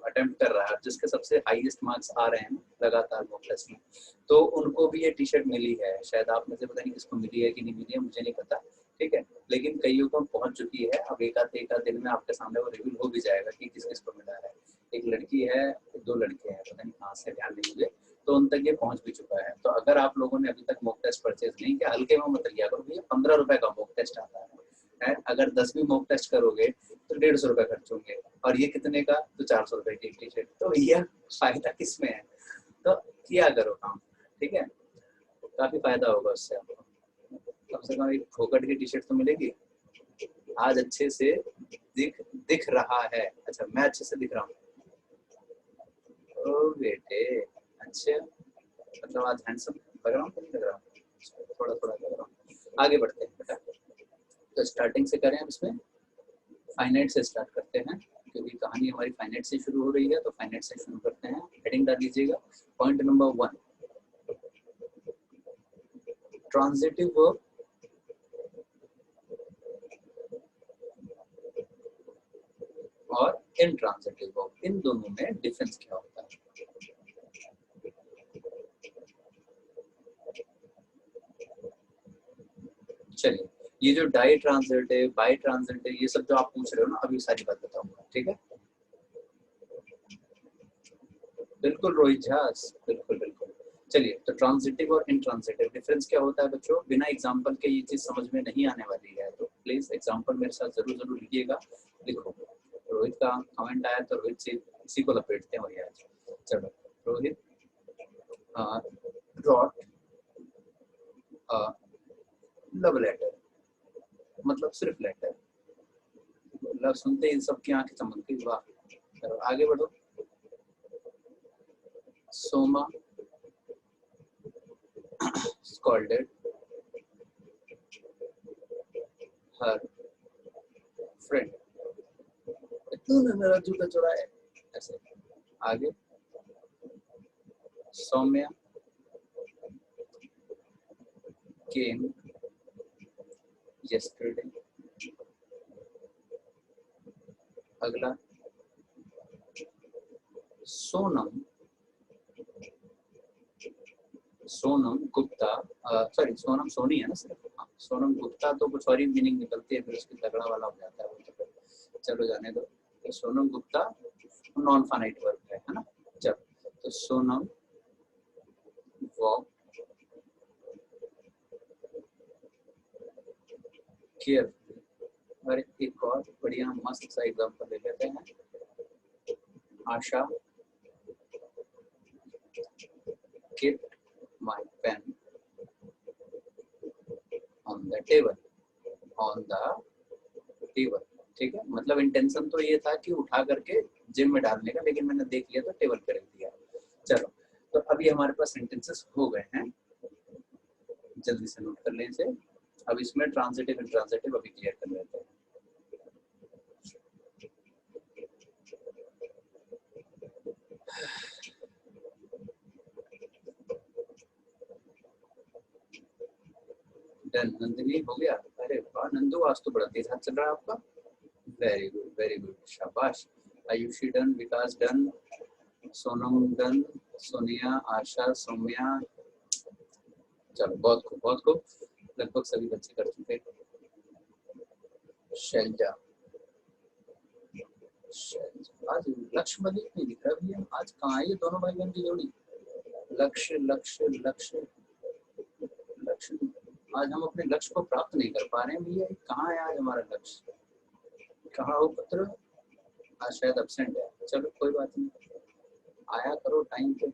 अटेम्प्ट कर रहा है, जिसके सबसे हाईएस्ट मार्क्स आ रहे हैं लगातार मॉक टेस्ट में, तो उनको भी ये टी शर्ट मिली है। शायद आप में से पता नहीं किसको मिली है कि नहीं मिली है, मुझे नहीं पता, ठीक है, लेकिन कईयों को पहुंच चुकी है। अब एक आध दिन में आपके सामने वो रिवील हो भी जाएगा कि किस किस को मिला है। एक लड़की है, 2 लड़के हैं, पता नहीं कहाँ से, ध्यान नहीं मुझे, तो उन तक ये पहुंच भी चुका है। तो अगर आप लोगों ने अभी तक मॉक टेस्ट परचेज नहीं किया, हल्के में मत लिया करो भैया, 15 रुपए का मॉक टेस्ट आता है। अगर 10 भी मॉक टेस्ट करोगे तो 150 रुपए खर्च होंगे, और ये कितने का, तो 400 रुपए की टी शर्ट। तो भैया फायदा किस में है, तो किया करो काम, ठीक है, काफी फायदा होगा उससे आपको। कम से कम एक फोकट की टी शर्ट तो मिलेगी। आज अच्छे से दिख रहा है, अच्छा मैं अच्छे से दिख रहा हूँ, ओ बेटे अच्छे, मतलब आज हैंडसम लग रहा हूँ कि नहीं लग रहा हूँ, थोड़ा थोड़ा लग रहा हूँ। आगे बढ़ते हैं बेटा, तो स्टार्टिंग से करें, हम इसमें फाइनाइट से स्टार्ट करते हैं, क्योंकि कहानी हमारी फाइनाइट से शुरू हो रही है, तो फाइनाइट से शुरू करते हैं। हेडिंग डाल दीजिएगा, पॉइंट नंबर 1, ट्रांजिटिव वर्ब और इनट्रांजिटिव वर्ब, इन दोनों में डिफरेंस क्या होता है। चलिए, ये जो डाई ट्रांजिटिव, बाई ट्रांजिटिव, ये सब जो आप पूछ रहे हो ना, अभी सारी बात बताऊंगा, ठीक है। बिल्कुल रोहित झा, बिल्कुल बिल्कुल। चलिए, तो ट्रांजिटिव और इनट्रांजिटिव डिफरेंस क्या होता है बच्चों, बिना एग्जांपल के ये चीज समझ में नहीं आने वाली है, तो प्लीज एग्जांपल मेरे साथ जरूर जरूर लिखिएगा। देखो रोहित का कमेंट आया, तो रोहित से इसी को लपेटते हैं भैया। चलो, Rohit wrote a love letter, मतलब सिर्फ लेटर। लव सुनते ही सबकी आंखें चमक गई, वाह। चलो आगे बढ़ो। सोमा scolded her friend, तूने मेरा जूता चुराया, ऐसे। आगे, सौम्या came yesterday। अगला, सोनम गुप्ता, सॉरी सोनम सोनी है ना सिर्फ, हाँ, सोनम गुप्ता तो कुछ और ही मीनिंग निकलती है, फिर उसकी तगड़ा वाला हो जाता है वो, तो फिर चलो जाने दो। तो Sonam Gupta non finite verb है ना। चलो, तो सोनम वॉक केयरफुली। और एक और बढ़िया मस्त सा एग्जांपल ले लेते हैं। आशा kept my pen on the table, on the table, ठीक है। मतलब इंटेंशन तो ये था कि उठा करके जिम में डालने का, लेकिन मैंने देख लिया तो टेबल पे रख दिया। चलो, तो अभी हमारे पास सेंटेंसेस हो गए हैं, जल्दी से नोट कर लें इसे। अब इसमें ट्रांजिटिव इंट्रांजिटिव अभी क्लियर कर लेते हैं। डन। नंदिनी हो गया? अरे वाह नंदू, आज तो बड़ा तेज हाथ चल रहा है आपका। वेरी गुड वेरी गुड, शाबाश। आयुषी डन, विकास डन, सोनम डन, सोनिया, आशा, सौम्या। चलो बहुत खूब बहुत खूब, लगभग सभी बच्चे कर चुके। शैलजा, आज लक्ष्य मलिक नहीं दिख रहा भैया, आज कहाँ है ये दोनों भाई बहन की जोड़ी? लक्ष्य लक्ष्य लक्ष्य लक्ष्य, आज हम अपने लक्ष्य को प्राप्त नहीं कर पा रहे हैं भैया। कहाँ है आज हमारा लक्ष्य? कहाँ हो पुत्र? आज शायद एब्सेंट है। चलो कोई बात नहीं, आया करो टाइम पे।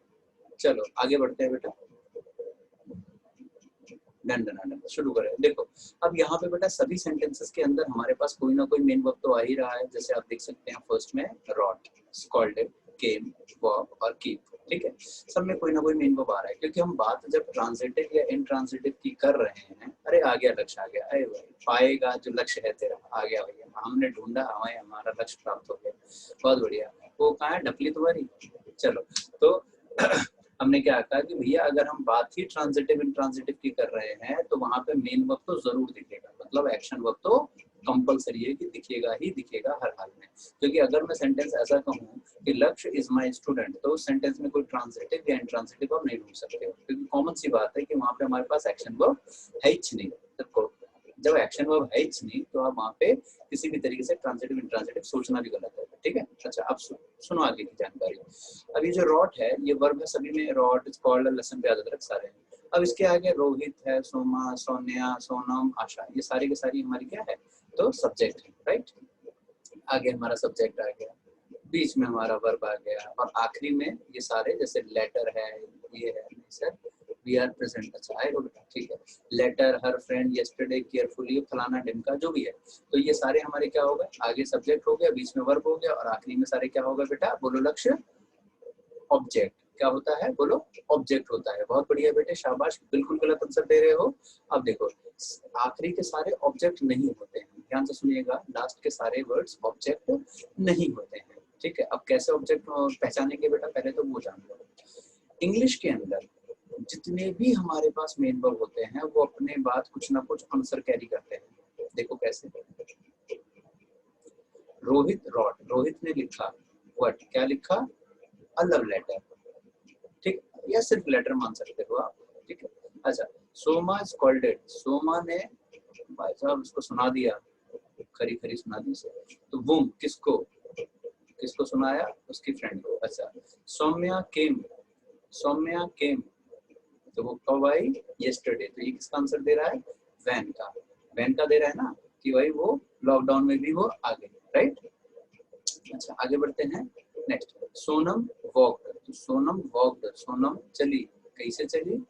चलो आगे बढ़ते हैं बेटा। डन डन डन, शुरू करें। देखो अब यहाँ पे बेटा सभी सेंटेंसेस के अंदर हमारे पास कोई ना कोई मेन वर्ब तो आ ही रहा है। जैसे आप देख सकते हैं फर्स्ट में रॉट, स्कॉल्डेड, केम, वॉक और कीप। ठीक है, सब में कोई ना कोई मेन वर्ब आ रहा है, क्योंकि हम बात जब ट्रांजिटिव या इनट्रांजिटिव की कर रहे हैं। अरे आ गया लक्ष्य, आ गया। अरे भाई पाएगा जो लक्ष्य है तेरा, आ गया भैया, हमने ढूंढा, हमें हमारा लक्ष्य प्राप्त हो गया। बहुत बढ़िया। वो कहाँ है ढपली तुम्हारी? चलो तो हमने क्या कहा कि भैया अगर हम बात ही ट्रांजिटिव इंट्रांजिटिव की कर रहे हैं तो वहां पे मेन वर्ब तो जरूर दिखेगा, मतलब एक्शन वर्ब तो कंपलसरी है कि दिखेगा ही दिखेगा हर हाल में। क्योंकि अगर मैं सेंटेंस ऐसा कहूँ कि लक्ष्य इज माय स्टूडेंट, तो उस सेंटेंस में कोई ट्रांजिटिव या इंट्रांजिटिव वर्ब नहीं ढूंढ सकते हो, क्योंकि कॉमन सी बात है कि वहां पे हमारे पास एक्शन वर्ब है ही नहीं। जब एक्शन वर्ब है ही नहीं तो आप वहां पे किसी भी तरीके से ट्रांजिटिव इंट्रांजिटिव सोचना भी गलत है। ठीक है, अच्छा अब सुनो आगे की जानकारी। अब ये जो रॉट है ये वर्ब है सभी में, रॉट, स्कॉल्ड, लेसन पे ज्यादातर सारे हैं। अब इसके आगे रोहित है, सोमा, सोनिया, सोनम, आशा, ये सारी की सारी हमारी क्या है? तो सब्जेक्ट है। राइट, आगे हमारा सब्जेक्ट आ गया, बीच में हमारा वर्ब आ गया, और आखिरी में ये सारे जैसे लेटर है, ये है सर, वी आर प्रेजेंट। अच्छा आएगा बेटा, ठीक है। Letter, her friend, yesterday, carefully, फलाना, ढिमका, जो भी है। तो ये सारे हमारे क्या हो गए? आगे सब्जेक्ट हो गया, बीच में वर्ब हो गया, और आखिरी में सारे क्या होगा बेटा? बोलो लक्ष्य, ऑब्जेक्ट। क्या होता है? बोलो ऑब्जेक्ट होता है। बहुत बढ़िया बेटे, शाबाश, बिल्कुल गलत आंसर दे रहे हो। अब देखो आखिरी के सारे ऑब्जेक्ट नहीं होते हैं, ध्यान से सुनिएगा, लास्ट के सारे वर्ड्स ऑब्जेक्ट नहीं होते हैं। ठीक है, अब कैसे ऑब्जेक्ट पहचानेंगे बेटा, पहले तो वो जान लो। इंग्लिश के अंदर जितने भी हमारे पास मेन वर्ब होते हैं वो अपने बाद कुछ ना कुछ आंसर कैरी करते हैं। देखो कैसे, रोहित रॉट, रोहित ने लिखा व्हाट, क्या लिखा? A love letter. ठीक, या सिर्फ लेटर मान सकते हो आप। ठीक है, अच्छा सोमा स्कॉल्डेड, सोमा ने भाई साहब उसको सुना दिया, खरी खरी सुना दी से। तो वुम किसको, किसको सुनाया? उसकी फ्रेंड को। अच्छा सौम्या केम, सौम्या केम, तो वो कब आई? यस्टरडे। तो ये किसका आंसर दे रहा है? वैन का। वैन का दे रहा है ना कि भाई वो लॉकडाउन में भी वो आ गई। राइट, अच्छा आगे बढ़ते हैं। नेक्स्ट, सोनम वॉकड, तो सोनम वॉकड, सोनम चली, कैसे चली?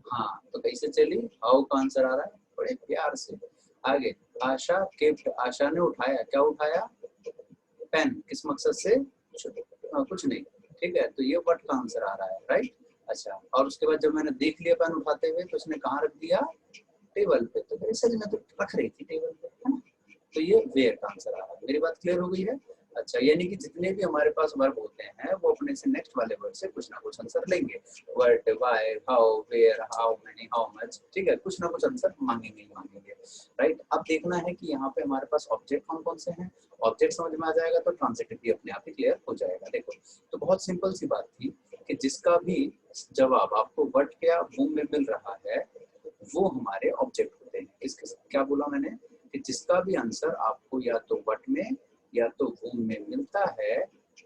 हाँ, तो कैसे चली? हाउ का आंसर आ रहा है बड़े प्यार से। आगे, आशा केप्ट, आशा ने उठाया, क्या उठाया? पेन, किस मकसद से? कुछ नहीं। ठीक है, तो ये व्हाट का आंसर आ रहा है। राइट, अच्छा और उसके बाद जब मैंने देख लिया पेन उठाते हुए तो उसने कहाँ रख दिया? टेबल पे। तो सर मैं तो रख रही थी टेबल पे, है ना? तो ये वेयर का आंसर आ रहा है। मेरी बात क्लियर हो गई है? अच्छा, यानी कि जितने भी हमारे पास वर्ब होते हैं वो अपने से नेक्स्ट वाले वर्ड से कुछ ना कुछ आंसर लेंगे। What, why, how, where, how many, how much. ठीक है, कुछ ना कुछ आंसर मांगेंगे ही मांगेंगे। राइट, अब देखना है कि यहाँ पे हमारे पास ऑब्जेक्ट कौन कौन से हैं। ऑब्जेक्ट समझ में आ जाएगा तो ट्रांजिटिव भी अपने आप ही क्लियर हो जाएगा। देखो तो बहुत सिंपल सी बात थी कि जिसका भी जवाब आपको व्हाट या वुम में मिल रहा है वो हमारे ऑब्जेक्ट होते हैं। किस क्या बोला मैंने? कि जिसका भी आंसर आपको या तो व्हाट में या तो वुम में मिलता है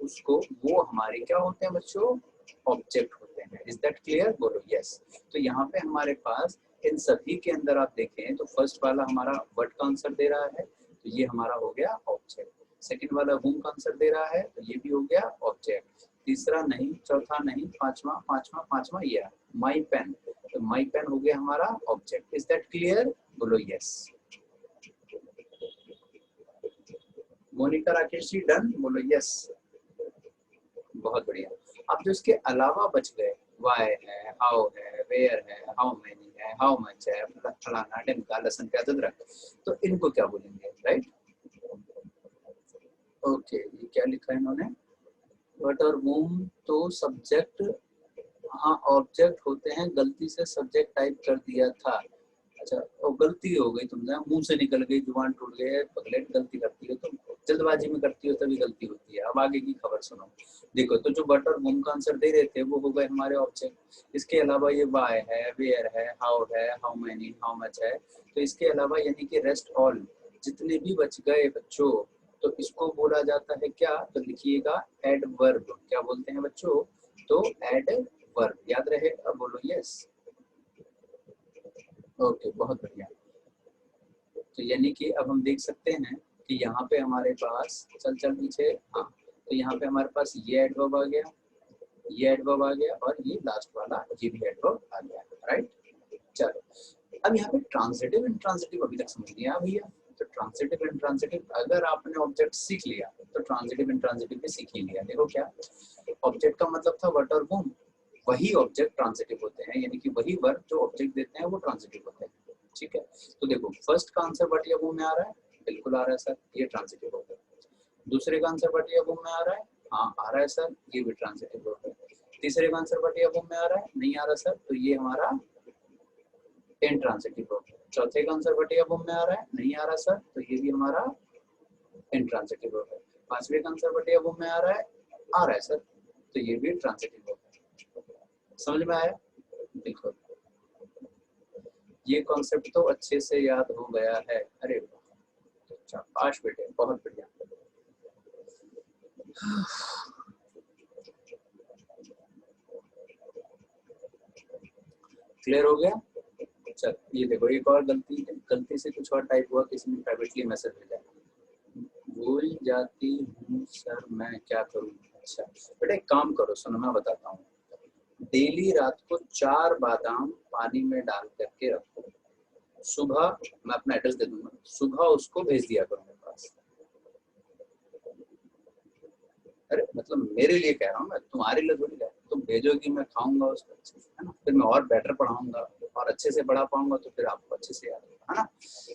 उसको, वो हमारे क्या होते हैं बच्चों? ऑब्जेक्ट होते हैं। Is that clear? बोलो यस। तो यहाँ पे हमारे पास इन सभी के अंदर आप देखें तो फर्स्ट वाला हमारा व्हाट का आंसर दे रहा है, तो ये हमारा हो गया ऑब्जेक्ट। सेकंड वाला वुम का आंसर दे रहा है तो ये भी हो गया ऑब्जेक्ट। तीसरा नहीं, चौथा नहीं, पांचवा पांचवा पांचवा ये माई पेन, तो माई पेन हो गया हमारा ऑब्जेक्ट। Is that clear? बोलो यस। मोनिका राकेश जी डन, बोलो यस। बहुत बढ़िया। अब जो इसके अलावा बच गए, वाई है, हाउ है, वेयर है, हाउ मेनी है, हाउ मच है, फलाना ढिमका, लसन का अदरक, तो इनको क्या बोलेंगे? राइट, ओके, ये क्या लिखा है इन्होंने? वट और whom तो सब्जेक्ट, हाँ ऑब्जेक्ट होते हैं, गलती से सब्जेक्ट टाइप कर दिया था। अच्छा, और गलती हो गई, तुमने मुंह से निकल गई, जुबान टूट गई, पगलेट, गलती करती हो तुम, जल्दबाजी में करती हो तभी गलती होती है। अब आगे की खबर सुनो। देखो, तो जो बट और whom का आंसर दे रहे थे वो हो गए हमारे ऑब्जेक्ट। इसके अलावा ये वाई है, वेयर है, हाउ है, हाउ मेनी, हाउ मच है। तो इसके अलावा यानी कि रेस्ट ऑल जितने भी बच गए बच्चों, तो इसको बोला जाता है क्या? तो लिखिएगा एडवर्ब। क्या बोलते हैं बच्चों? तो एडवर्ब। याद रहेगा, बोलो यस। ओके, बहुत बढ़िया। तो यानी कि अब हम देख सकते हैं कि यहाँ पे हमारे पास, चल पीछे, हाँ, तो यहाँ पे हमारे पास ये एडवर्ब आ गया, ये एडवर्ब आ गया, और ये लास्ट वाला ये भी एडवर्ब आ गया, राइट। चलो, अब यहाँ पे ट्रांजिटिव इंट्रांजिटिव अभी तक समझ लिया भैया। तो ट्रांजिटिव इंट्रांजिटिव अगर आपने ऑब्जेक्ट सीख लिया तो ट्रांजिटिव इंट्रांजिटिव भी सीख ही लिया। देखो क्या, ऑब्जेक्ट का मतलब था व्हाट और whom, वही ऑब्जेक्ट ट्रांजिटिव होते हैं, यानी कि वही वर्ब जो ऑब्जेक्ट देते हैं वो ट्रांजिटिव होते हैं। ठीक है, तो देखो फर्स्ट का आंसर व्हाट या whom में आ रहा है, बिल्कुल आ रहा है सर, ये ट्रांजिटिव हो गया। दूसरे का आंसर व्हाट या whom में आ रहा है, हाँ आ रहा है सर, ये भी ट्रांजिटिव हो गया। तीसरे का आंसर व्हाट या whom में आ रहा है, नहीं आ रहा सर, तो ये हमारा इंट्रांजिटिव हो गया। चौथे का आंसर व्हाट या whom में आ रहा है, नहीं आ रहा सर, तो ये भी हमारा इंट्रांजिटिव हो गया। पांचवे का आंसर व्हाट या whom में आ रहा है सर, तो ये भी ट्रांजिटिव हो गया। समझ में आया? बिल्कुल, ये कॉन्सेप्ट तो अच्छे से याद हो गया है। अरे वाह, अच्छा पाश बेटे, बहुत बढ़िया। क्लियर हो गया? चल, ये देखो एक और गलती से कुछ और टाइप हुआ, किसी ने प्राइवेटली मैसेज भेजा, भूल जाती हूँ सर मैं क्या करूँ। अच्छा बेटा, एक काम करो, सुनो मैं बताता हूँ। डेली रात को 4 बादाम पानी में डाल करके रखो, सुबह, मैं अपना एड्रेस दे दूंगा, सुबह उसको भेज दिया करो मेरे पास। अरे मतलब मेरे लिए कह रहा हूँ मैं, तुम्हारे लिए थोड़ी कह रहा हूँ। तुम भेजोगी, मैं खाऊंगा उसको अच्छे से, है ना, फिर मैं और बेटर पढ़ाऊंगा और अच्छे से पढ़ा पाऊंगा, तो फिर आपको अच्छे से याद होगा, है ना।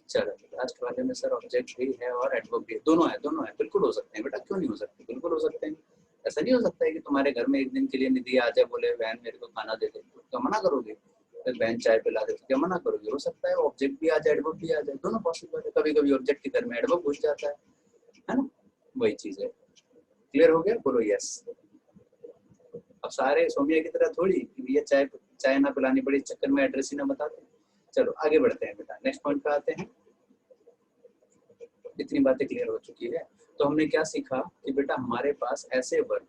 चलो, लास्ट वाले में सर ऑब्जेक्ट भी है और एडवर्ब भी है, दोनों है, बिल्कुल हो सकते हैं बेटा, क्यों नहीं हो सकते, बिल्कुल हो सकते हैं। ऐसा नहीं हो सकता है कि तुम्हारे घर में एक दिन के लिए निधि आ जाए, बोले बहन मेरे को खाना दे दे, तो मना करोगे? फिर बहन चाय पिला दे तो क्या मना करोगे? हो सकता है ऑब्जेक्ट भी आ जाए, एडवर्ब भी आ जाए, दोनों पॉसिबल है। कभी कभी ऑब्जेक्ट के घर में एडवर्ब घुस जाता है ना, वही चीज है। क्लियर हो गया? बोलो यस। अब सारे सोमिया की तरह थोड़ी कि भैया चाय चाय ना पिलानी पड़ी, चक्कर में एड्रेस ही ना बताते। चलो आगे बढ़ते हैं बेटा, नेक्स्ट पॉइंट पे आते हैं। इतनी बातें क्लियर हो चुकी है, तो हमने क्या सीखा कि बेटा हमारे पास ऐसे वर्ब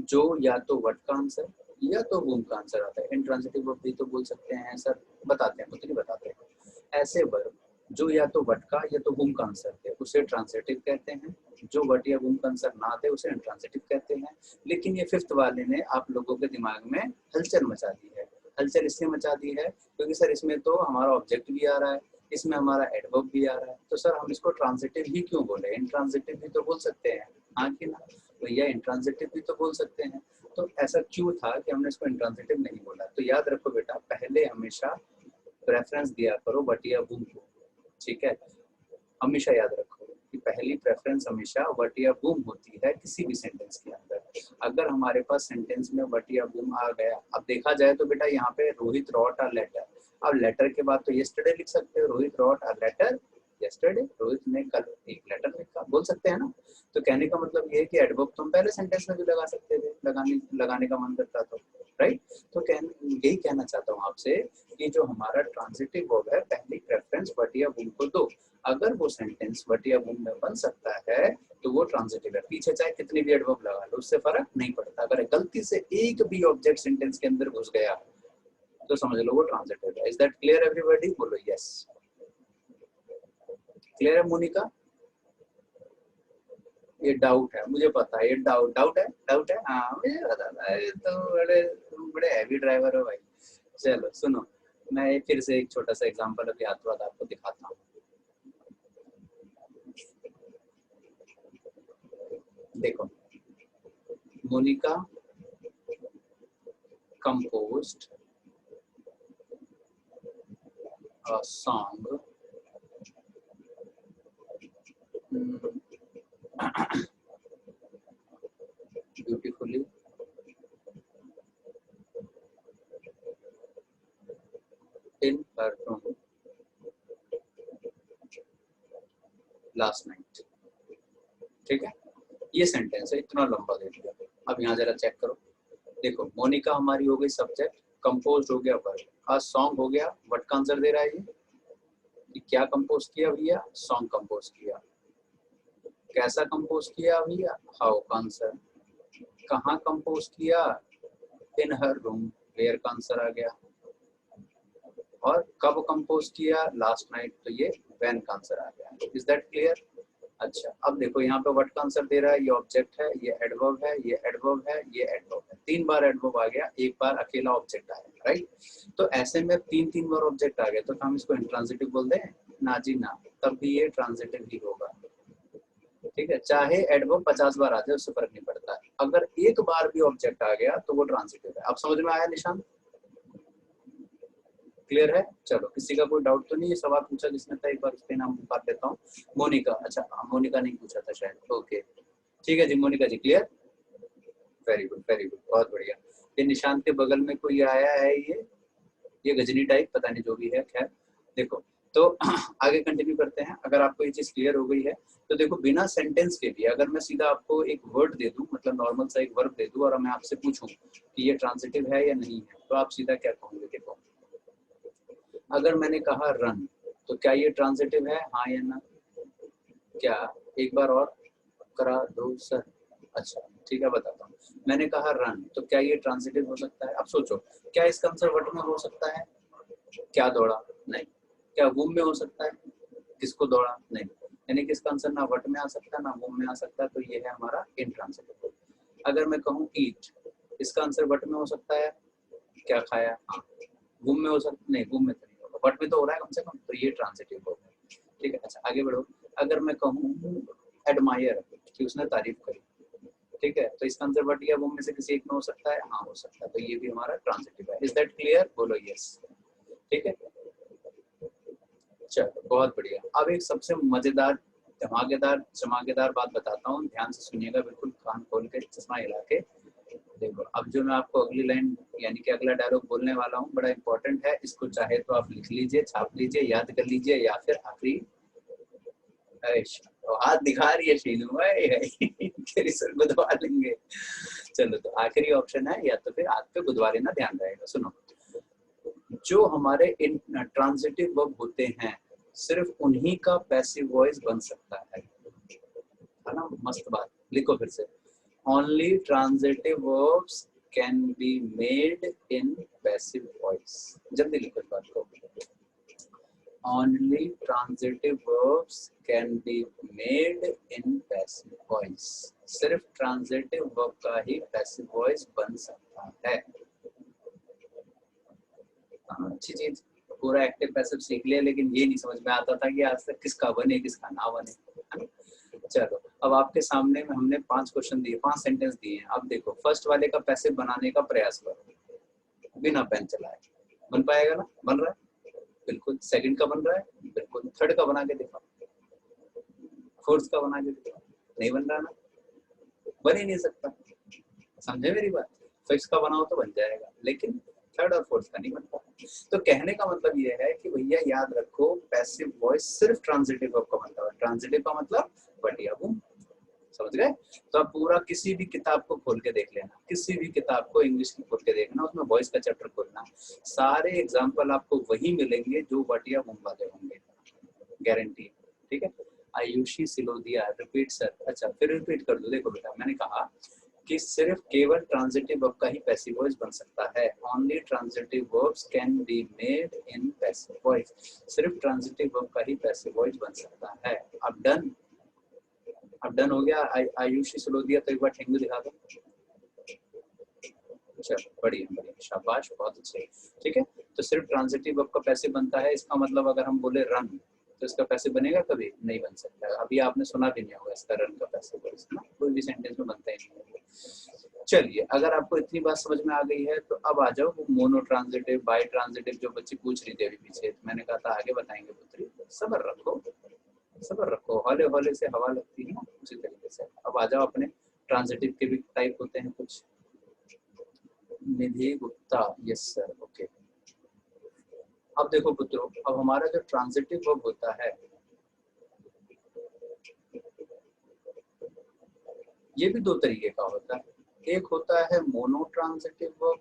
जो या तो व्हाट का आंसर या तो whom का आंसर आता है, इंट्रांजिटिव वर्ब भी तो बोल सकते हैं सर, बताते हैं, कुछ नहीं बताते हैं। ऐसे वर्ब जो या तो व्हाट का या तो whom का आंसर थे उसे ट्रांजिटिव कहते हैं, जो व्हाट या whom का आंसर ना थे उसे इंट्रांजिटिव कहते हैं। लेकिन ये फिफ्थ वाले ने आप लोगों के दिमाग में हलचल मचा दी है। हलचल इसलिए मचा दी है क्योंकि सर इसमें तो हमारा ऑब्जेक्ट भी आ रहा है, इसमें हमारा एडवर्ब भी आ रहा है, तो सर हम इसको ट्रांजिटिव ही क्यों बोले, इंट्रांजिटिव भी तो बोल सकते हैं, हाँ कि ना भैया, इंट्रांजिटिव भी तो बोल सकते हैं। तो ऐसा क्यों था कि हमने इसको इंट्रांजिटिव नहीं बोला? तो याद रखो बेटा, पहले हमेशा प्रेफरेंस दिया करो व्हाट या whom को, ठीक है, हमेशा याद रखो कि पहली प्रेफरेंस हमेशा व्हाट या whom होती है किसी भी सेंटेंस के अंदर। अगर हमारे पास सेंटेंस में व्हाट या whom आ गया, अब देखा जाए तो बेटा यहाँ पे रोहित रॉट अ लेटर, अब लेटर के बाद तो यस्टरडे लिख सकते हो, Rohit wrote a letter yesterday, Rohit ने कल एक लेटर लिखा, बोल सकते हैं ना। तो कहने का मतलब ये है कि एडवर्ब तुम पहले सेंटेंस में भी लगा सकते थे, लगाने का मन करता तो, राइट। तो यही कहना चाहता हूँ आपसे कि जो हमारा ट्रांजिटिव वर्ब है, पहली प्रेफरेंस व्हाट या whom को दो। अगर वो सेंटेंस व्हाट या whom में बन सकता है तो वो ट्रांजिटिव है, पीछे चाहे कितनी भी एडवर्ब लगा लो उससे फर्क नहीं पड़ता। अगर गलती से एक भी ऑब्जेक्ट सेंटेंस के अंदर घुस गया तो समझ लो वो ट्रांजिटिव है। Is that clear everybody? बोलो यस। क्लियर है मोनिका? ये डाउट है, मुझे पता है, ये डाउट है, हाँ मुझे पता था, ये तो बड़े हैवी ड्राइवर हो भाई। चलो सुनो, मैं फिर से एक छोटा सा एग्जांपल अभी हाथ बाद आपको दिखाता हूँ। देखो, Monika composed a song beautifully in her room last night। ठीक है, ये सेंटेंस है, इतना लंबा दे दिया। अब यहाँ जरा चेक करो, देखो मोनिका हमारी हो गई सब्जेक्ट, कंपोज हो गया वर्ब, आज सॉन्ग हो गया, व्हाट का आंसर दे रहा है ये क्या कंपोज किया भैया, सॉन्ग कंपोज किया। कैसा कंपोज किया भैया, हाउ का आंसर। कहाँ कंपोज किया, इन हर रूम, वेयर का आंसर आ गया। और कब कंपोज किया, लास्ट नाइट, तो ये व्हेन का आंसर आ गया। Is that clear. अच्छा अब देखो यहाँ पे व्हाट का आंसर दे रहा है, ये ऑब्जेक्ट है, ये एडवर्ब है, ये एडवर्ब है, ये एडवर्ब है। 3 बार एडवर्ब आ गया, 1 बार अकेला ऑब्जेक्ट आया, राइट। तो ऐसे में 3 बार ऑब्जेक्ट आ गया तो हम इसको इंट्रांजिटिव बोल दें ना जी ना, तब भी ये ट्रांजिटिव ही होगा। ठीक है, चाहे एडवर्ब 50 बार आ जाए उससे फर्क नहीं पड़ता है, अगर 1 बार भी ऑब्जेक्ट आ गया तो वो ट्रांजिटिव है। अब समझ में आया निशान, क्लियर है। चलो किसी का कोई डाउट तो नहीं, ये सवाल पूछा जिसने था, एक बार उसके नाम बात लेता हूँ। मोनिका, अच्छा मोनिका नहीं पूछा था शायद, ओके ठीक है जी, Monika ji clear, very good very good, बहुत बढ़िया। ये निशान के बगल में कोई आया है, ये गजनी टाइप पता नहीं जो भी है, खैर देखो तो आगे कंटिन्यू करते हैं। अगर आपको ये चीज क्लियर हो गई है तो देखो बिना सेंटेंस के भी अगर मैं सीधा आपको एक वर्ड दे दूं, मतलब नॉर्मल सा एक वर्ब दे दूं और मैं आपसे पूछूं कि ये ट्रांजिटिव है या नहीं है, तो आप सीधा क्या कहोगे। देखो अगर मैंने कहा रन, तो क्या ये ट्रांजिटिव है, हाँ या ना। क्या, एक बार और करा दो सर। अच्छा ठीक है बताता हूँ, मैंने कहा रन, तो क्या ये ट्रांजिटिव हो सकता है। अब सोचो, क्या इसका आंसर वर्ड में हो सकता है, क्या दौड़ा, नहीं। क्या वूम में हो सकता है, किसको दौड़ा, नहीं। यानी कि इसका आंसर ना वर्ड में आ सकता ना वूम में आ सकता, तो ये है हमारा इंट्रांजिटिव। अगर मैं कहूँ ईट, इसका आंसर वर्ड में हो सकता है, क्या खाया, हाँ। वूम में हो सकता, नहीं वूम में तो नहीं होगा, वर्ड में तो हो रहा है कम से कम, तो ये ट्रांजिटिव होगा। ठीक है, अच्छा आगे बढ़ो। अगर मैं कहूँ एडमायर, कि उसने तारीफ करी, ठीक है, तो इसका आंसर वर्ड या वूम में से किसी एक में हो सकता है, हाँ हो सकता है, तो ये भी हमारा ट्रांजिटिव है। इज दैट क्लियर, बोलो यस। ठीक है, चलो बहुत बढ़िया। अब एक सबसे मजेदार धमाकेदार चमकेदार बात बताता हूँ, ध्यान से सुनिएगा, बिल्कुल कान खोल के चश्मा हिला के। देखो अब जो मैं आपको अगली लाइन यानी कि अगला डायलॉग बोलने वाला हूँ बड़ा इंपॉर्टेंट है, इसको चाहे तो आप लिख लीजिए, छाप लीजिए, याद कर लीजिए, या फिर आखिरी तो हाथ दिखा रही है शीनू तेरी सर गुदवा लेंगे। चलो तो आखिरी ऑप्शन है, या तो फिर हाथ पे गुदवा लेना, ध्यान रहेगा। सुनो, जो हमारे इन ट्रांजिटिव वर्ब होते हैं सिर्फ उन्हीं का पैसिव वॉइस बन सकता है ना। मस्त बात, लिखो फिर से, only transitive verbs can be made in passive voice. जल्दी लिखो इस बात को, only transitive verbs can be made in passive voice। सिर्फ transitive verb का ही passive voice बन सकता है। अच्छी चीज, पूरा एक्टिव पैसिव सीख लिया, लेकिन ये नहीं समझ में आता था कि आज तक किसका बने किसका ना बने। चलो अब आपके सामने में हमने 5 क्वेश्चन दिए, 5 सेंटेंस दिए हैं। अब देखो फर्स्ट वाले का पैसिव बनाने का प्रयास करो बिना पेन चलाए, बन पाएगा ना, बन रहा है बिल्कुल। सेकंड का बन रहा है बिल्कुल, थर्ड का बना के दिखाओ, फोर्थ का बना के दिखाओ, नहीं बन रहा ना, बन ही नहीं सकता, समझे मेरी बात। फिफ्थ का बनाओ तो बन जाएगा, लेकिन थर्ड और फोर्थ का नहीं बनता। तो कहने का मतलब ये है कि भैया याद रखो, पैसिव वॉइस सिर्फ ट्रांजिटिव वर्ब का मतलब है। ट्रांजिटिव का मतलब बढ़िया बूम, समझ गए। तो आप पूरा किसी भी किताब को खोल के देख लेना, किसी भी किताब को इंग्लिश की खोल के देखना, उसमें वॉइस का चैप्टर खोलना, सारे एग्जाम्पल आपको वही मिलेंगे जो बढ़िया बूम वाले होंगे, गारंटी। ठीक है, आयुषी सिलोदिया, रिपीट सर। अच्छा फिर रिपीट कर दो। देखो बेटा मैंने कहा कि सिर्फ केवल ट्रांजिटिव वर्ब का ही पैसिव वॉइस बन सकता है। Only transitive verbs can be made in passive voice. सिर्फ ट्रांजिटिव वर्ब का ही पैसिव वॉइस बन सकता है। अब डन, अब डन हो गया। आयुषी सिलोदिया, तो एक बार ठेंगू दिखा दो। चलो बढ़िया बढ़िया, शाबाश, बहुत अच्छे। ठीक है, तो सिर्फ ट्रांजिटिव वर्ब का पैसिव बनता है। इसका मतलब अगर हम बोले रन, तो इसका पैसिव बनेगा, कभी नहीं बन सकता। अभी आपने सुना भी नहीं होगा इसका रन का पैसिव वॉइस ना, कोई भी सेंटेंस में बनता ही नहीं है। चलिए अगर आपको इतनी बात समझ में आ गई है तो अब आ जाओ वो मोनो ट्रांजिटिव, बाई ट्रांजिटिव जो बच्ची पूछ रही थी अभी पीछे। मैंने कहा था आगे बताएंगे पुत्री, सब्र रखो, सब्र रखो, हौले हौले से हवा लगती है ना, उसी तरीके से। अब आ जाओ अपने ट्रांजिटिव के भी टाइप होते हैं कुछ। निधि गुप्ता, यस सर, ओके। अब देखो पुत्रों, अब हमारा जो ट्रांजिटिव वर्ब होता है ये भी दो तरीके का होता है। एक होता है मोनो ट्रांजिटिव वर्ब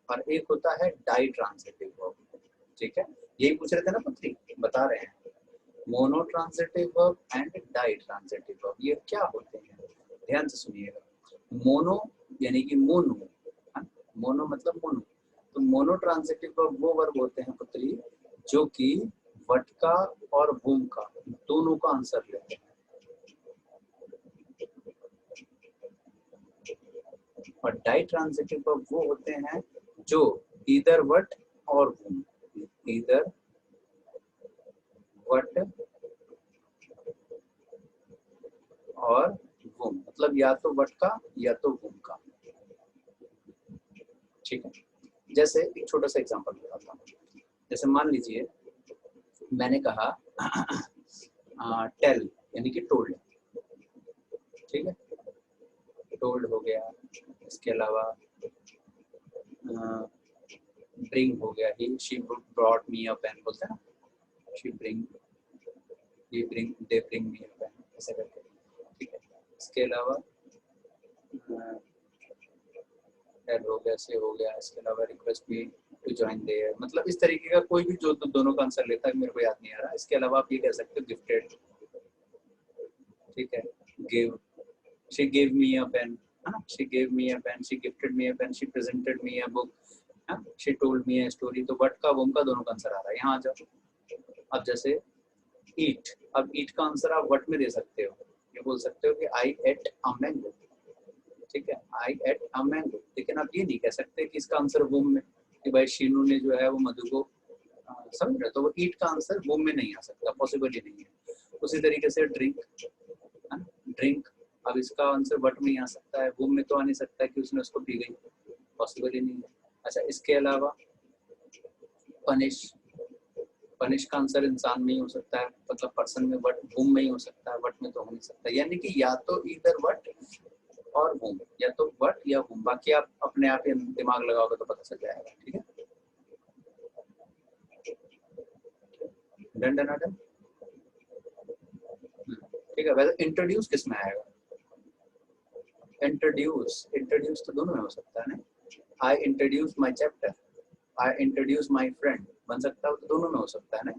और एक होता है डाई ट्रांजिटिव वर्ब। ठीक है, यही पूछ रहे थे ना पुत्री, बता रहे हैं monotransitive verb and ditransitive verb ये क्या होते हैं, ध्यान से सुनिएगा। मोनो यानी कि मोनो, मोनो मतलब मोनो, तो मोनो ट्रांजिटिव वर्ब वो वर्ब होते हैं पुत्री जो कि वट का और भूम का दोनों का आंसर लेते हैं। और डाई ट्रांजिटिव वर्ब वो होते हैं जो इधर वट और भूम, इधर वट और वुम, मतलब या तो वट का या तो वुम का। ठीक है, जैसे एक छोटा सा एग्जांपल बताता हूँ। जैसे मान लीजिए मैंने कहा टेल यानी कि टोल्ड, ठीक है, टोल्ड हो गया। इसके अलावा ब्रिंग हो गया, he she brought me a pen बोलते हैं ना, she bring, he bring, they bring me a pen, ऐसे करके। ठीक है, इसके अलावा एड हो गया, से हो गया। इसके अलावा request me to join there, मतलब इस तरीके का कोई भी जो दोनों का आंसर लेता है, मेरे को याद नहीं आ रहा। इसके अलावा आप ये कह सकते हो गिफ्टेड, ठीक है, give, she give me a pen, है ना, she give me a pen, she gifted me a pen, she presented me a book, she told me a story. तो वट का वुम का दोनों का आंसर आ रहा है। यहाँ आ जाओ, अब जैसे ईट, अब ईट का आंसर आप वट में दे सकते हो, ये बोल सकते हो कि आई एट अ मैंगो, ठीक है, आई एट अ मैंगो। लेकिन आप ये नहीं कह सकते कि इसका आंसर वुम में, कि भाई शीनू ने जो है वो मधु को, समझ रहे, तो वो ईट का आंसर वुम में नहीं आ सकता, पॉसिबल ही नहीं है। उसी तरीके से ड्रिंक, ड्रिंक, अब इसका आंसर वट में ही आ सकता है, वुम में तो आ नहीं सकता कि उसने उसको पी गई, पॉसिबल ही नहीं है। अच्छा, इसके अलावा पनिश, पनिश का आंसर इंसान में ही हो सकता है, मतलब पर्सन में, वट वुम में ही हो सकता है, वट में तो हो नहीं सकता। यानी कि या तो इधर वट और वुम, या तो वट या वुम। बाकी आप अपने आप ही दिमाग लगाओगे तो पता चल जाएगा। ठीक है, डन डन डन, ठीक है। वैसे इंट्रोड्यूस किस में आएगा, इंट्रोड्यूस, इंट्रोड्यूस तो दोनों में हो सकता है ना, I introduce my chapter, I introduce my friend, बन सकता है, तो दोनों में हो सकता है ना।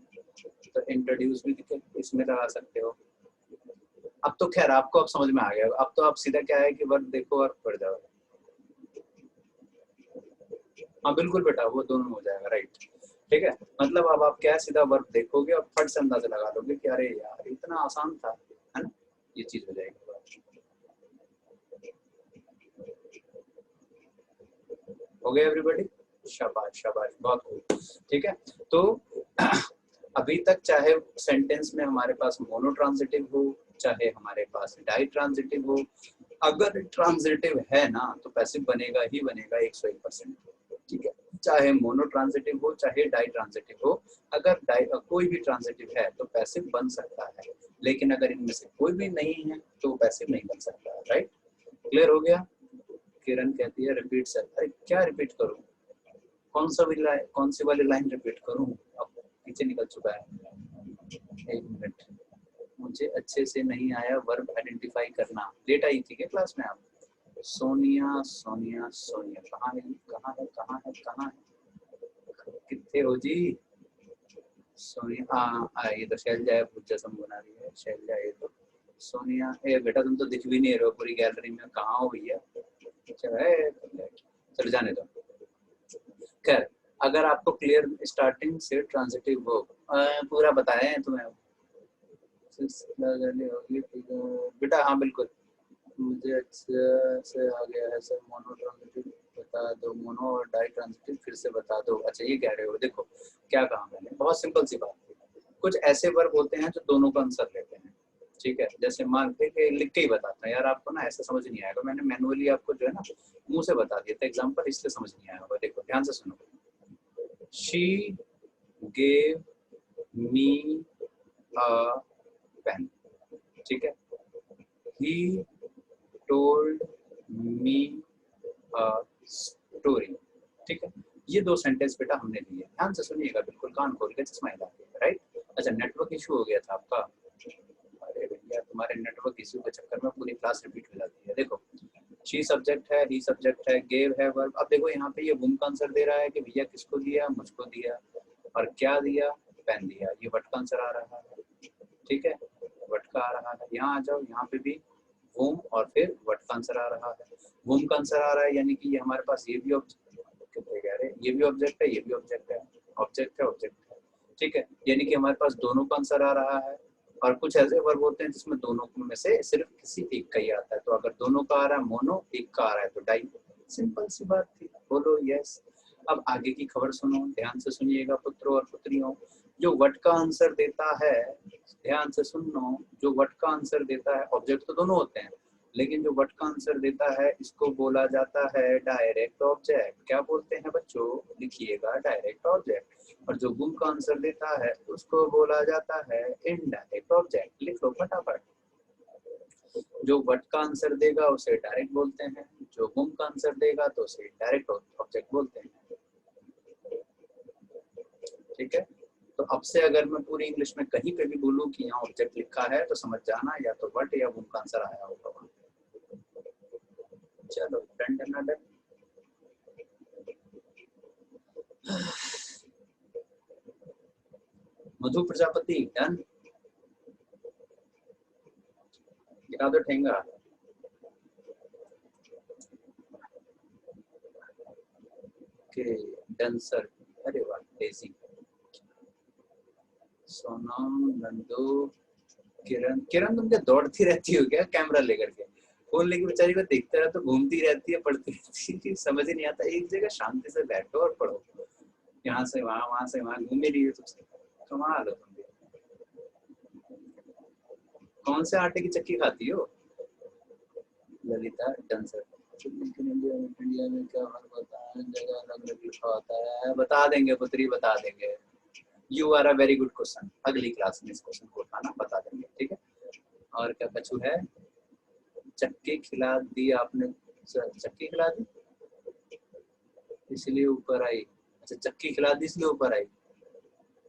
तो इंट्रोड्यूस भी इसमें लगा सकते हो। अब तो खैर आपको अब समझ में आ गया, अब तो आप सीधा क्या है कि वर्ब देखो और पढ़ जाओ। हाँ बिल्कुल बेटा, वो दोनों में हो जाएगा, राइट। ठीक है, मतलब अब आप क्या सीधा वर्ब देखोगे और फट से अंदाजा लगा लोगे कि अरे यार इतना आसान था, है ना, ये चीज हो जाएगी। हो गया एवरीबॉडी, शाबाश शाबाश, बहुत खूब। ठीक है, तो अभी तक चाहे सेंटेंस में हमारे पास मोनो ट्रांजिटिव हो, चाहे हमारे पास डाई ट्रांजिटिव हो, अगर ट्रांजिटिव है ना तो पैसिव बनेगा ही बनेगा 101%। ठीक है, चाहे मोनो ट्रांजिटिव हो चाहे डाई ट्रांजिटिव हो, अगर कोई भी ट्रांजिटिव है तो पैसिव बन सकता है, लेकिन अगर इनमें से कोई भी नहीं है तो पैसिव नहीं बन सकता। राइट, क्लियर हो गया। किरण कहती है रिपीट सर, अरे क्या रिपीट करूं, कौन सी वाली लाइन रिपीट करूं, अब पीछे निकल चुका है। एक मिनट, मुझे अच्छे से नहीं आया वर्ब आइडेंटिफाई करना। लेट आई थी क्या क्लास में आप? सोनिया सोनिया सोनिया, कहाँ है कहाँ है कहाँ है कहाँ है, कितने हो जी? सोनिया, ये तो शैलजा है, पूजा सम बना रही है शैलजा। ये तो सोनिया, ए बेटा तुम तो दिख भी नहीं रहे हो पूरी गैलरी में, कहाँ हो भैया? चलो जाने दो। खैर, अगर आपको क्लियर स्टार्टिंग से ट्रांजिटिव वर्ब पूरा बताए हैं तुम्हें बेटा, हाँ बिल्कुल, मुझे अच्छे से आ गया है सर। मोनो ट्रांजिटिव बता दो, मोनो और डाई ट्रांजिटिव फिर से बता दो। अच्छा ये कह रहे हो, देखो क्या कहा मैंने, बहुत सिंपल सी बात है। कुछ ऐसे वर्ब होते हैं जो दोनों का आंसर लेते हैं। ठीक है, जैसे मान के लिख के ही बताता है यार, आपको ना ऐसे समझ नहीं आएगा, मैंने मैनुअली आपको जो है ना मुंह से बता दिया था एग्जाम्पल, इसलिए समझ नहीं आया होगा। देखो ध्यान से सुनो, she gave me a pen, ठीक है, he told me a story, ठीक है। ये दो सेंटेंस बेटा हमने लिए, ध्यान से सुनिएगा, बिल्कुल कान खोल के, चश्मा हिला के, राइट। अच्छा, नेटवर्क इशू हो गया था आपका, अरे भैया तुम्हारे नेटवर्क इशू के चक्कर में पूरी क्लास रिपीट हो जाती है। देखो, शी सब्जेक्ट है, ही सब्जेक्ट है, गेव है वर्ब। अब देखो यहाँ पे ये वुम का आंसर दे रहा है कि भैया किसको दिया, मुझको दिया, और क्या दिया, पेन दिया, ये वट का आंसर आ रहा है, ठीक है, वट का आ रहा है। यहाँ आ जाओ, यहाँ पे भी वुम और फिर वट का आंसर आ रहा है, वुम का आंसर आ रहा है, यानी कि ये हमारे पास ये भी ऑब्जेक्ट, ये भी ऑब्जेक्ट है, ये भी ऑब्जेक्ट है, ऑब्जेक्ट है, ऑब्जेक्ट है, ठीक है, यानी कि हमारे पास दोनों का आंसर आ रहा है। और कुछ ऐसे वर्ब होते हैं जिसमें दोनों में से सिर्फ किसी एक का ही आता है, तो अगर दोनों का आ रहा है मोनो, एक का आ रहा है तो डाई, सिंपल सी बात थी, बोलो यस। अब आगे की खबर सुनो, ध्यान से सुनिएगा पुत्रों और पुत्रियों। जो वट का आंसर देता है, ध्यान से सुनो, जो वट का आंसर देता है, ऑब्जेक्ट तो दोनों होते हैं, लेकिन जो वट का आंसर देता है इसको बोला जाता है डायरेक्ट ऑब्जेक्ट। क्या बोलते हैं बच्चों, लिखिएगा, डायरेक्ट ऑब्जेक्ट। और जो गुम का आंसर देता है उसको बोला जाता है इनडायरेक्ट ऑब्जेक्ट। लिख लो फटाफट, जो वट का आंसर देगा उसे डायरेक्ट बोलते हैं, जो गुम का आंसर देगा तो उसे डायरेक्ट ऑब्जेक्ट बोलते हैं, ठीक है। तो अब से अगर मैं पूरी इंग्लिश में कहीं पे भी बोलूं कि यहाँ ऑब्जेक्ट लिखा है तो समझ जाना या तो वट या गुम का आंसर आया होगा वहां। चलो डन डन डन। मधु प्रजापति डन, दिखा दो ठेंगा। के डन सर, अरे वाह डेजी, सोनम, नंदू, किरण। किरण तुम क्या दौड़ती रहती हो क्या कैमरा लेकर के, फोन लेके बेचारी को देखता है तो घूमती रहती है, पढ़ती रहती है, समझ ही नहीं आता। एक जगह शांति से बैठो और पढ़ो, यहाँ से वहां से वहां घूम ही रही हो तुम, कमाल हो तुम भी। कौन से आटे की चक्की खाती हो ललिता डंसर। इंडिया में क्या फर्क होता है, जगह अलग अलग लिखा होता है, बता देंगे पुत्री, बता देंगे। You are a very good question, अगली क्लास में इस क्वेश्चन को उठाना, बता देंगे, ठीक है। और क्या बच्चू है, चक्की खिला दी आपने, चक्की खिला दी इसलिए ऊपर आई, अच्छा चक्की खिला दी इसलिए ऊपर आई।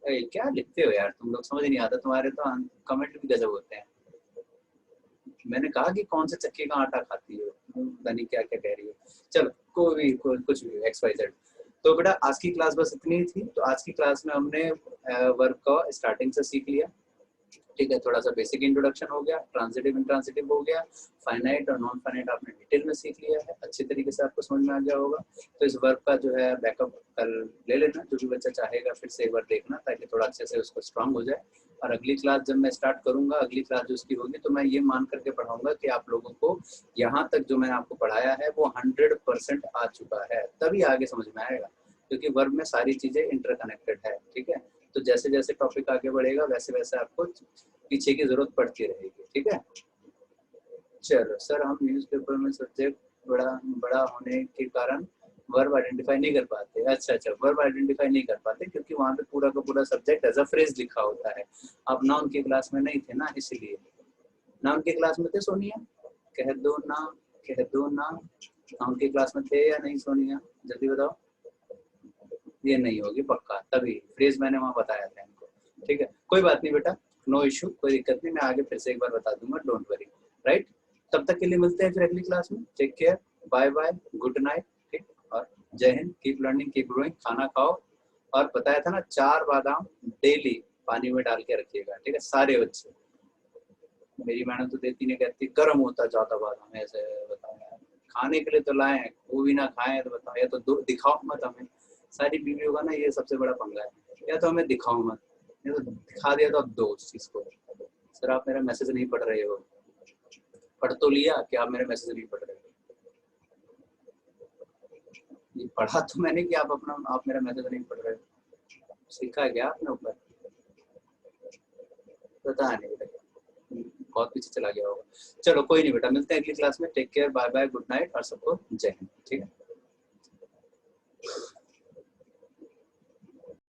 अरे क्या लिखते हो यार तुम लोग, समझ नहीं आता तुम्हारे तो, कमेंट भी गजब होते हैं। मैंने कहा कि कौन से चक्की का आटा खाती हो, पता नहीं क्या क्या कह रही हो। चलो कोई भी कुछ भी XYZ। तो बेटा आज की क्लास बस इतनी ही थी। तो आज की क्लास में हमने वर्ब का स्टार्टिंग से सीख लिया, ठीक है, थोड़ा सा बेसिक इंट्रोडक्शन हो गया, ट्रांजिटिव इंट्रांजिटिव हो गया, फाइनाइट और नॉन फाइनाइट आपने डिटेल में सीख लिया है, अच्छी तरीके से आपको समझ में आ गया होगा। तो इस वर्क का जो है बैकअप कल ले लेना, जो भी बच्चा चाहेगा फिर से एक बार देखना, ताकि थोड़ा अच्छे से उसको स्ट्रांग हो जाए। और अगली क्लास जब मैं स्टार्ट करूंगा, अगली क्लास जो उसकी होगी, तो मैं ये मान करके पढ़ाऊंगा कि आप लोगों को यहाँ तक जो मैंने आपको पढ़ाया है वो 100% आ चुका है, तभी आगे समझ में आएगा, क्योंकि वर्ब में सारी चीजें इंटरकनेक्टेड है, ठीक है। तो जैसे जैसे टॉपिक आगे बढ़ेगा वैसे वैसे आपको पीछे की जरूरत पड़ती रहेगी, ठीक है। चलो सर, हम न्यूज़पेपर में सब्जेक्ट बड़ा होने के कारण वर्ब आइडेंटिफाई नहीं कर पाते। अच्छा, वर्ब आइडेंटिफाई नहीं कर पाते क्योंकि वहाँ पे पूरा का पूरा सब्जेक्ट एज अ फ्रेज लिखा होता है। आप नाउन की क्लास में नहीं थे ना, इसलिए। नाउन की क्लास में थे सोनिया, कह दो ना, कह दो ना, नाउन की क्लास में थे या नहीं सोनिया, जल्दी बताओ। ये नहीं होगी पक्का, तभी फ्रेज मैंने वहाँ बताया था इनको, ठीक है। कोई बात नहीं बेटा, नो इशू, कोई दिक्कत नहीं, मैं आगे फिर से एक बार बता दूंगा, डोंट वरी, राइट। तब तक के लिए मिलते हैं फिर अगली क्लास में, take care, bye bye, good night, ठीक, और जय हिंद, कीप लर्निंग, कीप ग्रोइंग, खाना खाओ, और बताया था ना 4 बादाम डेली पानी में डाल के रखिएगा, ठीक है, सारे बच्चे। मेरी मैडम तो देती नहीं, कहती गर्म होता जाता बादाम, ऐसे बताओ यार, खाने के लिए तो लाए हैं, वो भी ना खाए तो बताओ, या तो दिखाओ मत हमें। सारी बीवियों का ना ये सबसे बड़ा पंगा है, या तो हमें दिखाओ मत, या तो दिखा दिया तो आप दो उस चीज को। सर आप मेरा मैसेज नहीं पढ़ रहे हो, पढ़ तो लिया कि आप मेरे मैसेज नहीं पढ़ रहे हो। ये पढ़ा तो मैंने कि आप मेरा मैसेज नहीं पढ़ रहे हो, सीखा क्या आपने ऊपर, पता नहीं बेटा, बहुत पीछे चला गया होगा। चलो कोई नहीं बेटा, मिलते हैं अगली क्लास में, take care, bye bye, good night, और सबको जय हिंद, ठीक है।